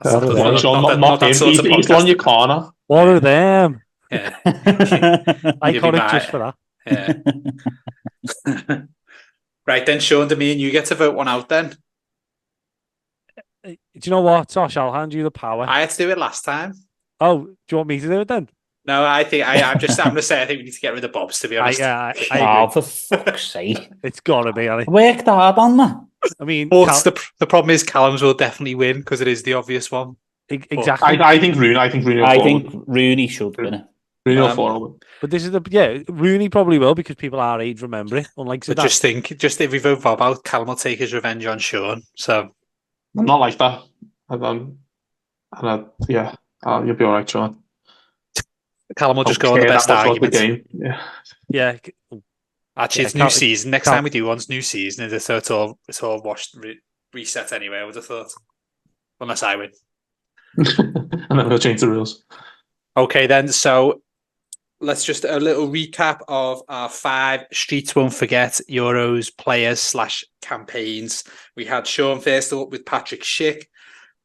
Not him. He's on your corner. One of them. Yeah. Iconic just for that. Yeah. Right then, Sean, me and you get to vote one out then. Do you know what, Tosh? I'll hand you the power. I had to do it last time. Oh, do you want me to do it then? No, I think I'm going to say I think we need to get rid of Bob's, to be honest. I Oh, for fuck's sake. It's got to be, Ali. Worked hard on that. I mean, the problem is Callum's will definitely win because it is the obvious one. Exactly. I think Rooney. I think Rooney should win it. Rooney will fall. But this is Rooney probably will because people our age remember it. Unlike Zidane. But just if we vote Bob out, Callum will take his revenge on Sean. So I'm not like that. You'll be all right, Sean. Callum will just go on the best argument. Yeah. Actually, it's new season. Next time we do one's new season, so it's all washed, reset anyway. I would have thought, unless I win. And then we'll change the rules. Okay, then. So let's just a little recap of our 5 Streets Won't Forget Euros players / campaigns. We had Sean first up with Patrick Schick,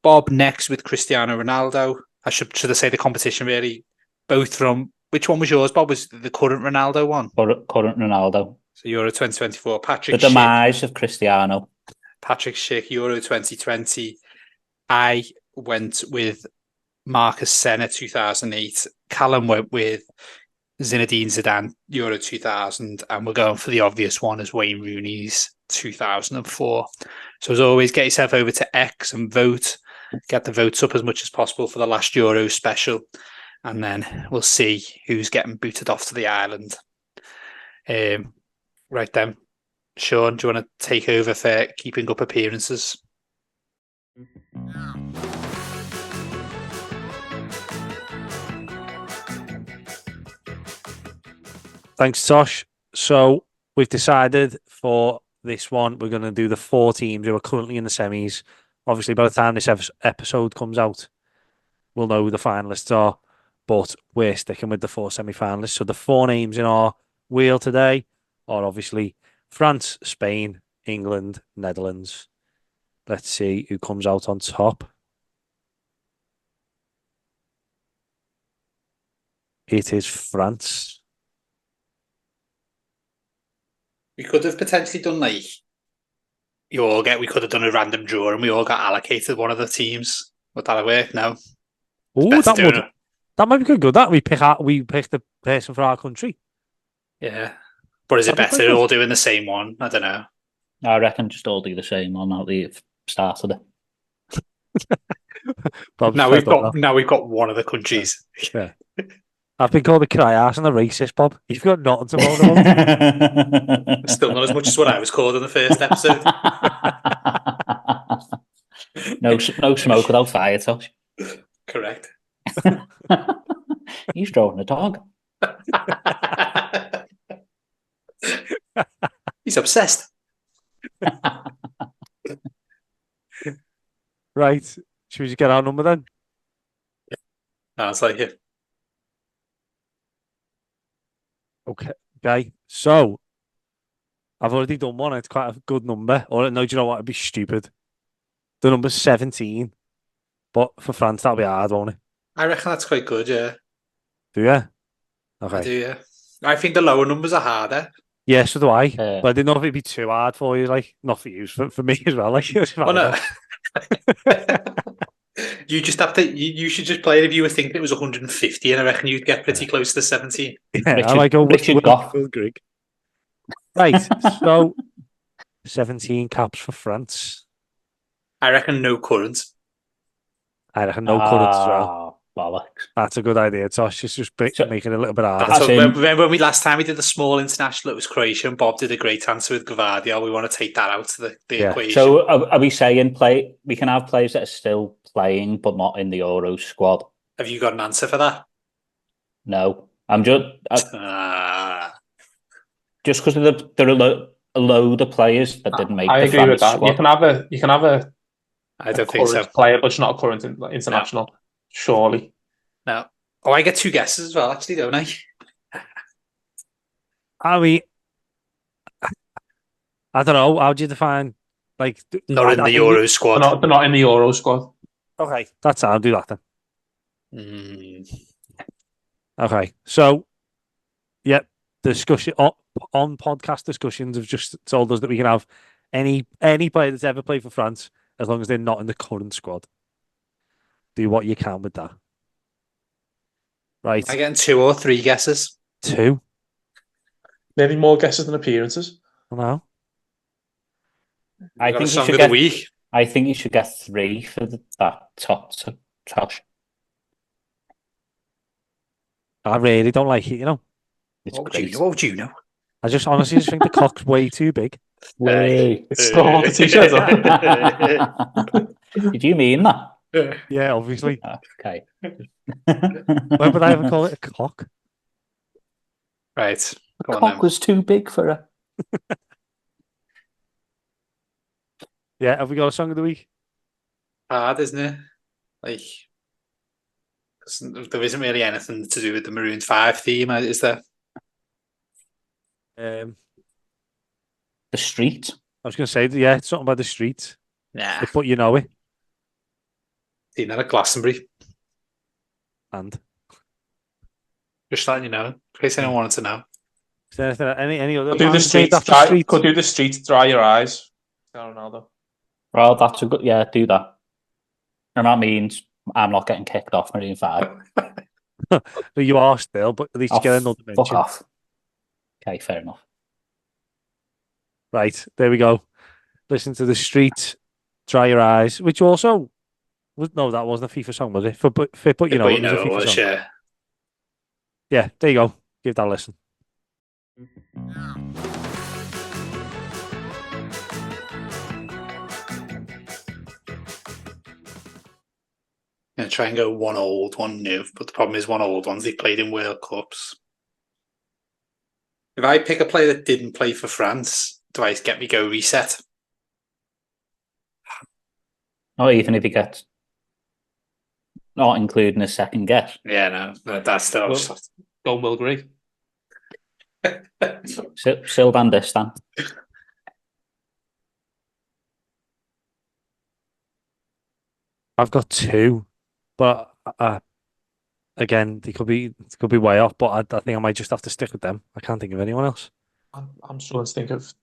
Bob next with Cristiano Ronaldo. Should I say the competition really? Both from which one was yours, Bob? Was the current Ronaldo one? Current Ronaldo. So Euro 2024. Patrick The demise of Cristiano. Patrick Schick, Euro 2020. I went with Marcus Senna 2008. Callum went with Zinedine Zidane Euro 2000, and we're going for the obvious one as Wayne Rooney's 2004. So as always, get yourself over to X and vote. Get the votes up as much as possible for the last Euro special, and then we'll see who's getting booted off to the island. Right then, Sean, do you want to take over for keeping up appearances? Thanks, Tosh. So we've decided for this one, we're going to do the 4 teams who are currently in the semis. Obviously, by the time this episode comes out, we'll know who the finalists are. But we're sticking with the 4 semi-finalists. So the 4 names in our wheel today are obviously France, Spain, England, Netherlands. Let's see who comes out on top. It is France. We could have potentially done we could have done a random draw and we all got allocated one of the teams. Would that have worked? No. Oh, that might be good. That we pick the person for our country. Yeah. But is it better all doing the same one? I don't know. I reckon just all do the same one at the start of it. Now we've got one of the countries. Yeah. I've been called a cry-ass and a racist, Bob. You've got nothing to moan about. Still not as much as what I was called in the first episode. No smoke without fire, Tosh. Correct. He's drawing a dog. He's obsessed. Right. Should we just get our number then? It's like it. Okay. So I've already done one. It's quite a good number. Or no, do you know what? It'd be stupid. The number's 17. But for France, that'll be hard, won't it? I reckon that's quite good, yeah. Do you? Okay. I do, yeah. I think the lower numbers are harder. Yeah, so do I. But I didn't know if it'd be too hard for you, not for you, for me as well. No. You just have to. You should just play it if you were thinking it was 150, and I reckon you'd get pretty close to 17. Yeah, I like Richard Goff. Grigg. Right, so 17 caps for France. I reckon no current. I reckon no current as well. bollocks. That's a good idea, Tosh. Just make it a little bit harder. Remember when last time we did the small international, it was Croatia, and Bob did a great answer with Gvardiol. We want to take that out of the equation. So are we saying we can have players that are still playing but not in the Euros squad? Have you got an answer for that? No. I'm just because there are a load of players that didn't make the agree with that. squad. You can have a I don't think so. Player, but it's not a current international. No. Surely. No. Oh, I get 2 guesses as well, actually, don't I? I mean, I don't know. How do you define not in the Euro squad? They're not in the Euro squad. Okay, that's how I'll do that then. Okay, so discussion on podcast discussions have just told us that we can have any player that's ever played for France as long as they're not in the current squad. Do what you can with that. Right. Am I getting 2 or 3 guesses? 2. Maybe more guesses than appearances. No. I think you should get. Week. I think you should get 3 for that top to Tosh. I really don't like it, you know. What would you know? I just honestly think the cock's way too big. It's still the t-shirt on. Did you mean that? Yeah, obviously. Okay. Why would I ever call it a cock? Right. The cock was too big for her. Yeah, have we got a song of the week? Hard, isn't it? There isn't really anything to do with the Marooned 5 theme, is there? The street. I was going to say, it's something about the street. Yeah. But you know it. Seen that at Glastonbury. And? Just letting you know, in case anyone wanted to know. Is there any other? Could do the streets, dry your eyes. I don't know though. Well, that's a good. Yeah, do that. And that means I'm not getting kicked off Marooned 5. But you are still, but at least you get another mention. Fuck off. Okay, fair enough. Right, there we go. Listen to the street, dry your eyes, which also was that wasn't a FIFA song, was it? But you know, it was a FIFA song. Yeah. Yeah, there you go. Give that a listen. I'm going to try and go one old, one new, but the problem is one old ones they played in World Cups. If I pick a player that didn't play for France, do I get me go reset? Not even if he gets not including a second guess. Yeah, no, that's still go Will Grigg. Sylvan Distan. I've got 2, but again, they could be way off. But I think I might just have to stick with them. I can't think of anyone else. I'm struggling to think of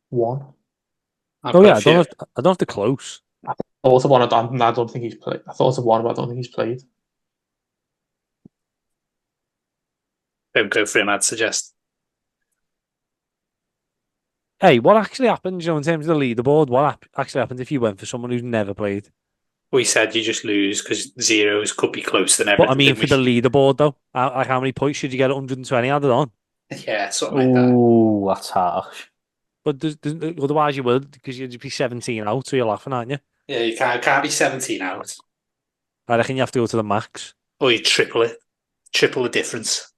one. I don't have to close. I thought of one. I don't think he's played. I thought of one, but I don't think he's played. Don't go for him, I'd suggest. Hey, what actually happens, in terms of the leaderboard? What actually happens if you went for someone who's never played? We said you just lose because zeros could be close to everything. But I mean, for the leaderboard, though, how many points should you get? 120 added on? Yeah, something like that. Ooh, that's harsh. But otherwise you would, because you'd be 17 out, so you're laughing, aren't you? Yeah, you can't be 17 out. I reckon you have to go to the max. Or you triple it. Triple the difference.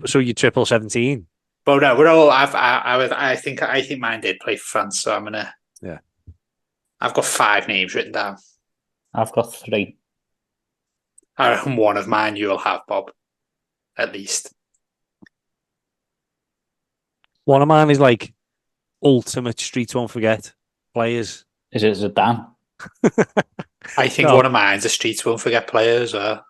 So you triple 17? Well, no, we're all. I think mine did play for France, so I'm gonna. Yeah. I've got 5 names written down. I've got 3. I reckon one of mine you'll have, Bob. At least. One of mine is like ultimate streets won't forget players. Is it Zidane? I think one of mine's a streets won't forget players. But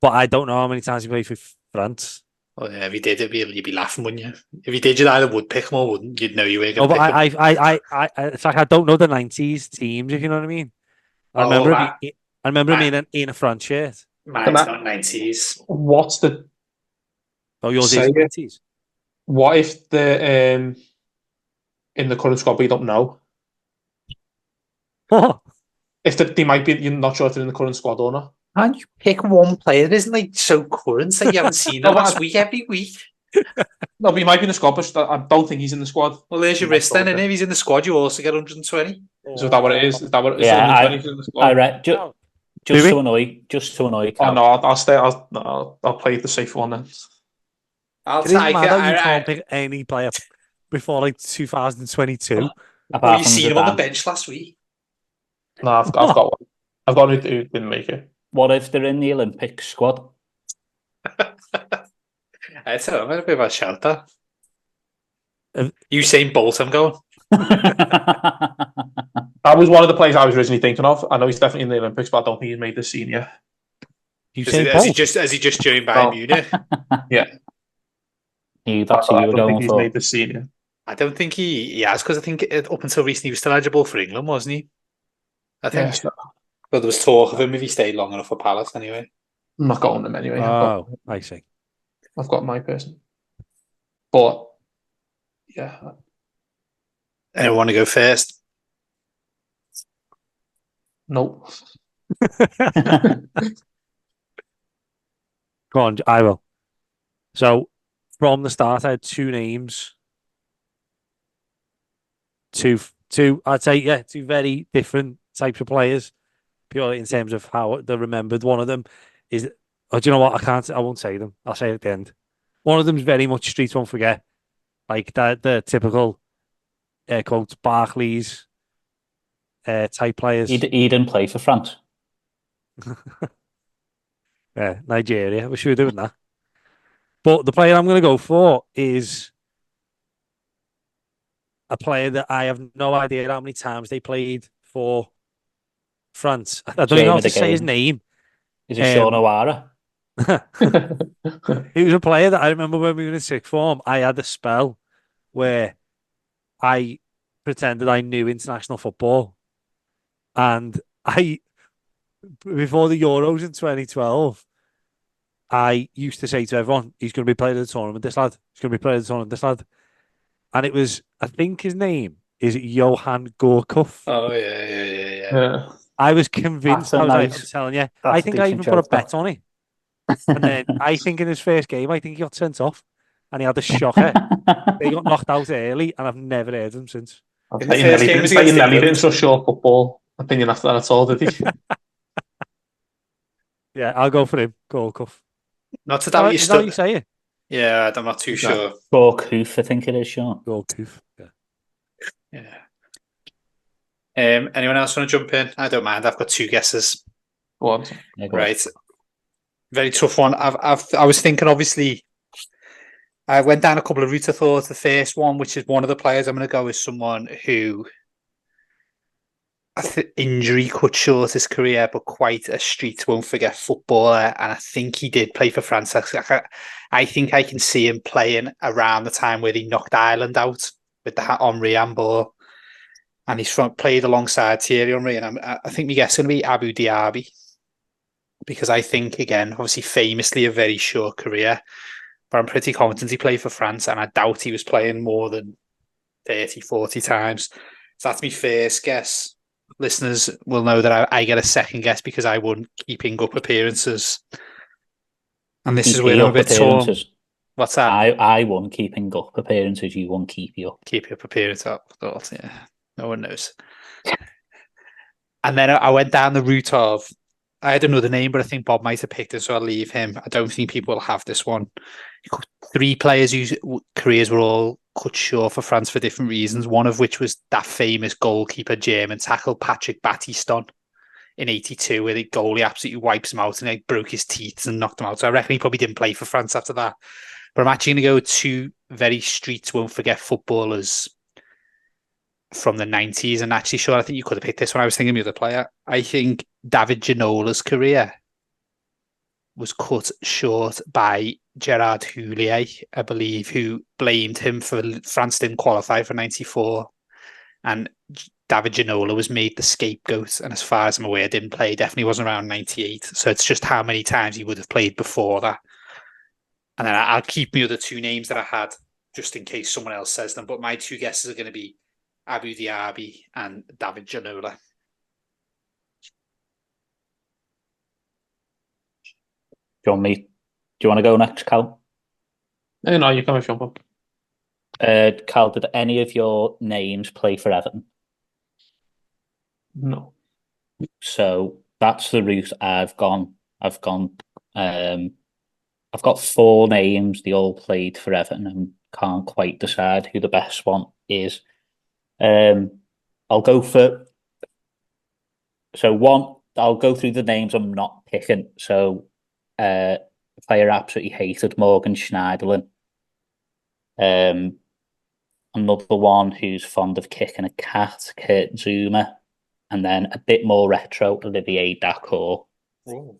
I don't know how many times he played for France. Well, yeah, if he did, you'd be laughing, wouldn't you? If he did, you'd either would pick him or wouldn't. You'd know you were going to pick him. It's like I don't know the 90s teams, if you know what I mean. I remember him in a France shirt. Mine's not 90s. What's the... Oh, yours is 90s? What if the in the current squad we don't know? What? if they might be, you're not sure if they're in the current squad or not. Can't you pick one player that isn't like so current that you haven't seen him last week every week? No, but he might be in the squad, but I don't think he's in the squad. Well, there's your risk then, and if he's in the squad, you also get 120. So is that what it is? Is that what it is? Yeah, 120 in the squad? I read just to annoy. Oh Cal. no, I'll stay. I'll play the safe one then. I'll It doesn't take matter. You it. can't pick any player before like 2022. Well, you seen him on the bench last week. No, I've got one. I've got one who didn't make it. What if they're in the Olympic squad? I tell you, I'm a bit of a shelter. If- Usain Bolt, I'm going. That was one of the players I was originally thinking of. I know he's definitely in the Olympics, but I don't think he's made the senior. Has he just joined Bayern Munich? Yeah. That's who you were I don't going think he's for. made the senior. I don't think he has, because I think up until recently he was still eligible for England, wasn't he? I think. Yeah, Well, there was talk of him if he stayed long enough for Palace anyway. I'm not going them anyway. Oh, I see. I've got my person. But yeah. Anyone want to go first? Nope. Go on, I will. So, from the start, I had two names. Two, I'd say, yeah, two very different types of players, purely in terms of how they're remembered. One of them is, oh, do you know what? I won't say them. I'll say it at the end. One of them is very much Streets Won't Forget. Like the typical, air quotes, Barclays type players. He didn't play for France. Yeah, Nigeria. We should be doing that. But the player I'm going to go for is a player that I have no idea how many times they played for France. I don't even know how to say his name. Is it Sean O'Hara? He was a player that I remember when we were in sixth form. I had a spell where I pretended I knew international football. And before the Euros in 2012, I used to say to everyone, he's going to be playing in the tournament, this lad. He's going to be playing in the tournament, this lad. And it was, I think his name is Johan Gorkuf. Oh, yeah. I was convinced. I was like, I'm telling you. I think I even put a bet on it. And then I think in his first game, I think he got sent off. And he had a shocker. They got knocked out early, and I've never heard him since. I'll tell you, Nelly didn't so short football opinion after that at all, did he? Yeah, I'll go for him. Gorkuf. Not to doubt Is that how you say it? Yeah, I'm not too sure. Gorkuf, I think it is, Sean. Gorkuf. Yeah. Anyone else want to jump in? I don't mind. I've got two guesses. What? Right. Very tough one. I was thinking, obviously, I went down a couple of routes of thought. The first one, which is one of the players I'm going to go, is someone who injury cut short his career, but quite a Streets Won't Forget footballer. And I think he did play for France. I think I can see him playing around the time where he knocked Ireland out with the Henri handball. And he's played alongside Thierry Henry. And I think my guess is going to be Abu Diaby. Because I think, again, obviously famously a very short career. But I'm pretty confident he played for France. And I doubt he was playing more than 30, 40 times. So that's my first guess. Listeners will know that I get a second guess because I won Keeping Up Appearances. And this is where I'm a bit torn. What's that? I won Keeping Up Appearances. You won Keepy Up. Keepy Up Appearances. Yeah. No one knows. And then I went down the route of, I had another name, but I think Bob might have picked it, so I'll leave him. I don't think people will have this one. Three players whose careers were all cut short for France for different reasons, one of which was that famous goalkeeper German tackle, Patrick Battiston, in 82, where the goalie absolutely wipes him out and he broke his teeth and knocked him out. So I reckon he probably didn't play for France after that. But I'm actually going to go with two very Streets Won't Forget footballers from the 90s. And actually, Sean, I think you could have picked this one. I was thinking of the other player. I think David Ginola's career was cut short by Gerard Houllier, I believe, who blamed him for France didn't qualify for 94. And David Ginola was made the scapegoat. And as far as I'm aware, didn't play. Definitely wasn't around 98. So it's just how many times he would have played before that. And then I'll keep the other two names that I had just in case someone else says them. But my two guesses are going to be Abu Diaby and David Ginola. Do you want to go next, Cal? No, you come if you want. Cal, did any of your names play for Everton? No. So that's the route I've gone. I've got 4 names. They all played for Everton and can't quite decide who the best one is. I'll go for. So one, I'll go through the names I'm not picking. So, player absolutely hated Morgan Schneiderlin. Another one who's fond of kicking a cat, Kurt Zuma, and then a bit more retro, Olivier Dacour. But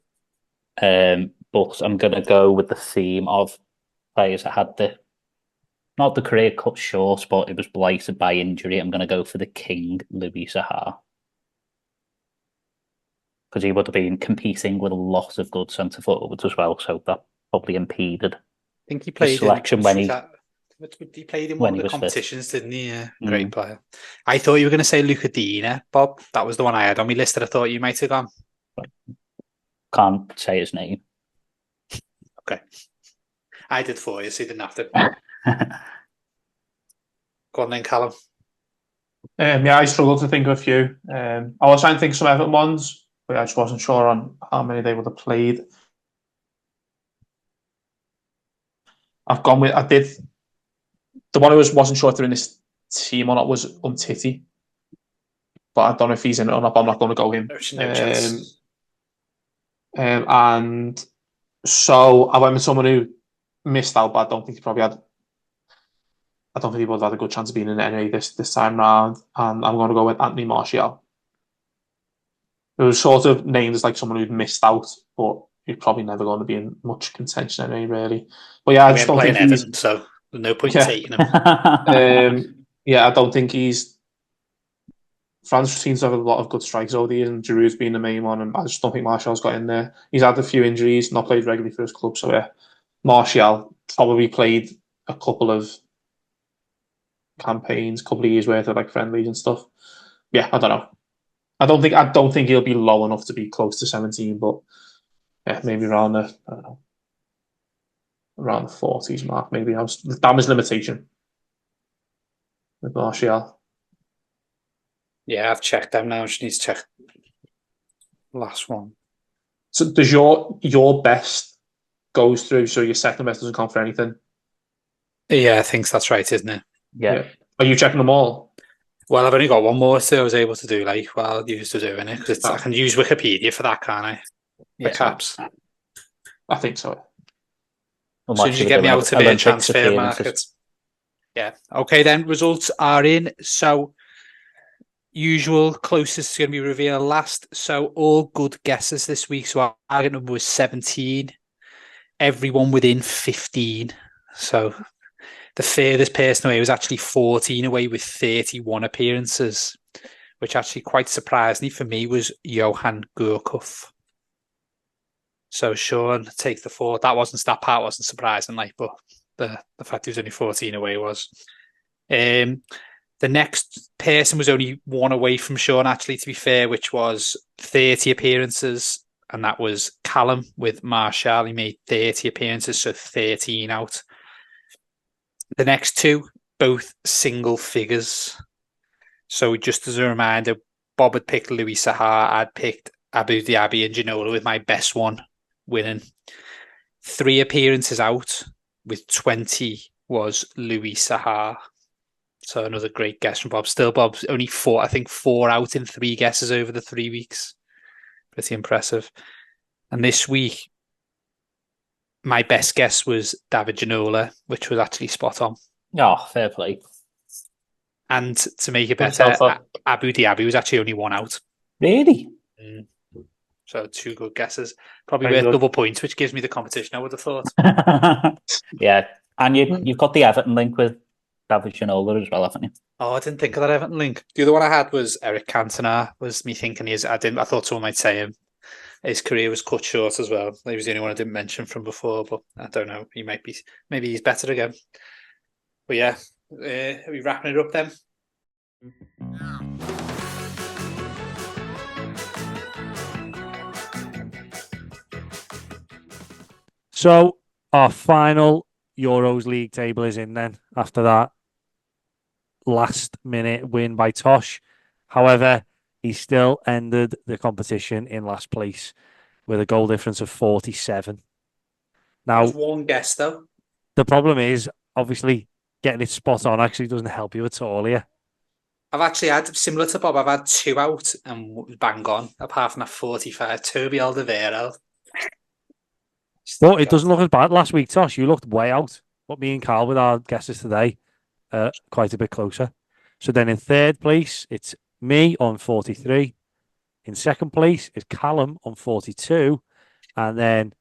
I'm going to go with the theme of players that had not the career cut short, but it was blighted by injury. I'm going to go for the King, Louis Saha. Because he would have been competing with a lot of good centre forwards as well, so that probably impeded I think he played selection when he played in one of the competitions, didn't he? Yeah, great player. I thought you were going to say Luca Dina, Bob. That was the one I had on my list that I thought you might have gone. Can't say his name. Okay. I did for you, so you didn't have to. Go on then, Callum. Yeah, I struggled to think of a few. I was trying to think of some Everton ones, but I just wasn't sure on how many they would have played. The one I wasn't sure if they're in this team or not was Umtiti, but I don't know if he's in it or not, but I'm not going to go him. No chance. And so I went with someone who missed out, but I don't think he would have had a good chance of being in it anyway this time round. And I'm going to go with Anthony Martial. It was sort of named as like someone who'd missed out, but he's probably never going to be in much contention anyway, really. But yeah, I just don't think he's... Everton, so there's no point in taking him. I don't think he's... France seems to have a lot of good strikers over the years, and Giroud's been the main one, and I just don't think Martial's got in there. He's had a few injuries, not played regularly for his club, so yeah, Martial probably played a couple of campaigns, a couple of years worth of like friendlies and stuff. Yeah, I don't know. I don't think he'll be low enough to be close to 17, but yeah, maybe around the around the 40s mark. Maybe that was limitation with Martial. Yeah, I've checked them now. I just need to check the last one. So does your best goes through, so your second best doesn't count for anything? Yeah, I think that's right, isn't it? Yeah. Are you checking them all? Well, I've only got one more, so I was able to do like while you used to doing it, because I can use Wikipedia for that, can't I? The caps. I think so. As soon as you get me out of the transfer market. Yeah. Okay, then results are in. So usual closest is going to be revealed last. So all good guesses this week. So our target number was 17. Everyone within 15. So the furthest person away was actually 14 away with 31 appearances, which actually quite surprisingly for me was Johan Gurkov. So Sean takes the 4. That part wasn't surprising, like, but the fact he was only 14 away was. The next person was only 1 away from Sean, actually, to be fair, which was 30 appearances, and that was Callum with Martial. He made 30 appearances, so 13 out. The next 2, both single figures. So just as a reminder, Bob had picked Louis Saha, I'd picked Abu Dhabi and Ginola with my best one winning. 3 appearances out with 20 was Louis Saha. So another great guess from Bob. Still, Bob's only 4 out in 3 guesses over the 3 weeks. Pretty impressive. And this week, my best guess was David Ginola, which was actually spot on. Oh, fair play. And to make it better, Abu Dhabi was actually only 1 out. Really? So 2 good guesses. Probably worth double points, which gives me the competition, I would have thought. Yeah. And you've got the Everton link with David Ginola as well, haven't you? Oh, I didn't think of that Everton link. The other one I had was Eric Cantona, was me thinking I thought someone might say him. His career was cut short as well. He was the only one I didn't mention from before, but I don't know. Maybe he's better again. But yeah, are we wrapping it up then? So our final Euros league table is in then after that last minute win by Tosh. However, he still ended the competition in last place with a goal difference of 47. Now, There's one guess though. the problem is obviously getting it spot on actually doesn't help you at all here. I've actually had, similar to Bob, I've had 2 out and bang on, apart from that 45. Toby Alderweireld. But it doesn't look as bad. Last week, Tosh, you looked way out. But me and Carl with our guesses today, quite a bit closer. So then in third place, it's me on 43. In second place is Callum on 42. And then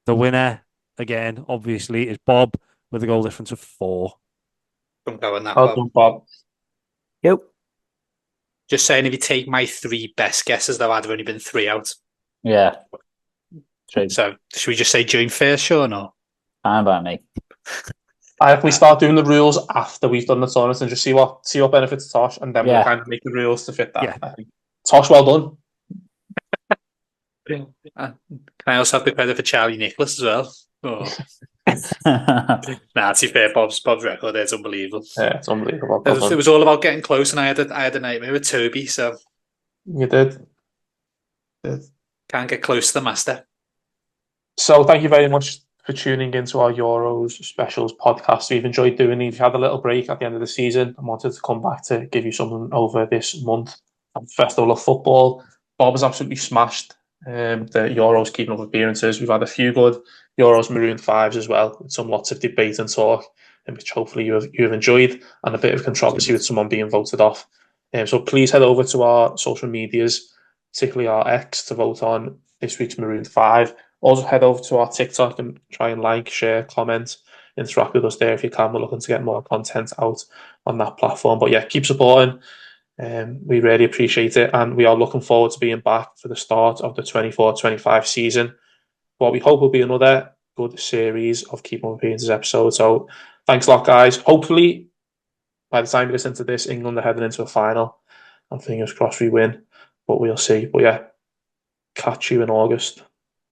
the winner, again, obviously, is Bob with a goal difference of 4. I'm going that Well well. done, Bob. Yep. Just saying, if you take my 3 best guesses, though, I'd have only been 3 out. Yeah. True. So should we just say join first, Sean? Or Fine by me. If we start doing the rules after we've done the tournament and just see what benefits Tosh, and then we'll kind of make the rules to fit that. Yeah. I think. Tosh, well done. can I also have the credit for Charlie Nicholas as well? Oh. To be fair, Bob's record is unbelievable. Yeah, it's unbelievable. It was all about getting close, and I had a nightmare with Toby, so You did. Can't get close to the master. So thank you very much for tuning into our Euros specials podcast. We've enjoyed doing these. We had a little break at the end of the season and wanted to come back to give you something over this month. Festival of Football. Bob has absolutely smashed the Euros keeping up appearances. We've had a few good Euros Marooned 5s as well, with some lots of debate and talk, which hopefully you have enjoyed, and a bit of controversy with someone being voted off. So please head over to our social medias, particularly our X, to vote on this week's Marooned 5. Also head over to our TikTok and try and like, share, comment, interact with us there if you can. We're looking to get more content out on that platform. But yeah, keep supporting. We really appreciate it, and we are looking forward to being back for the start of the 24-25 season. What we hope will be another good series of Keepy Up Appearances episodes. So thanks a lot, guys. Hopefully, by the time you listen to this, England are heading into a final, and fingers crossed we win. But we'll see. But yeah, catch you in August.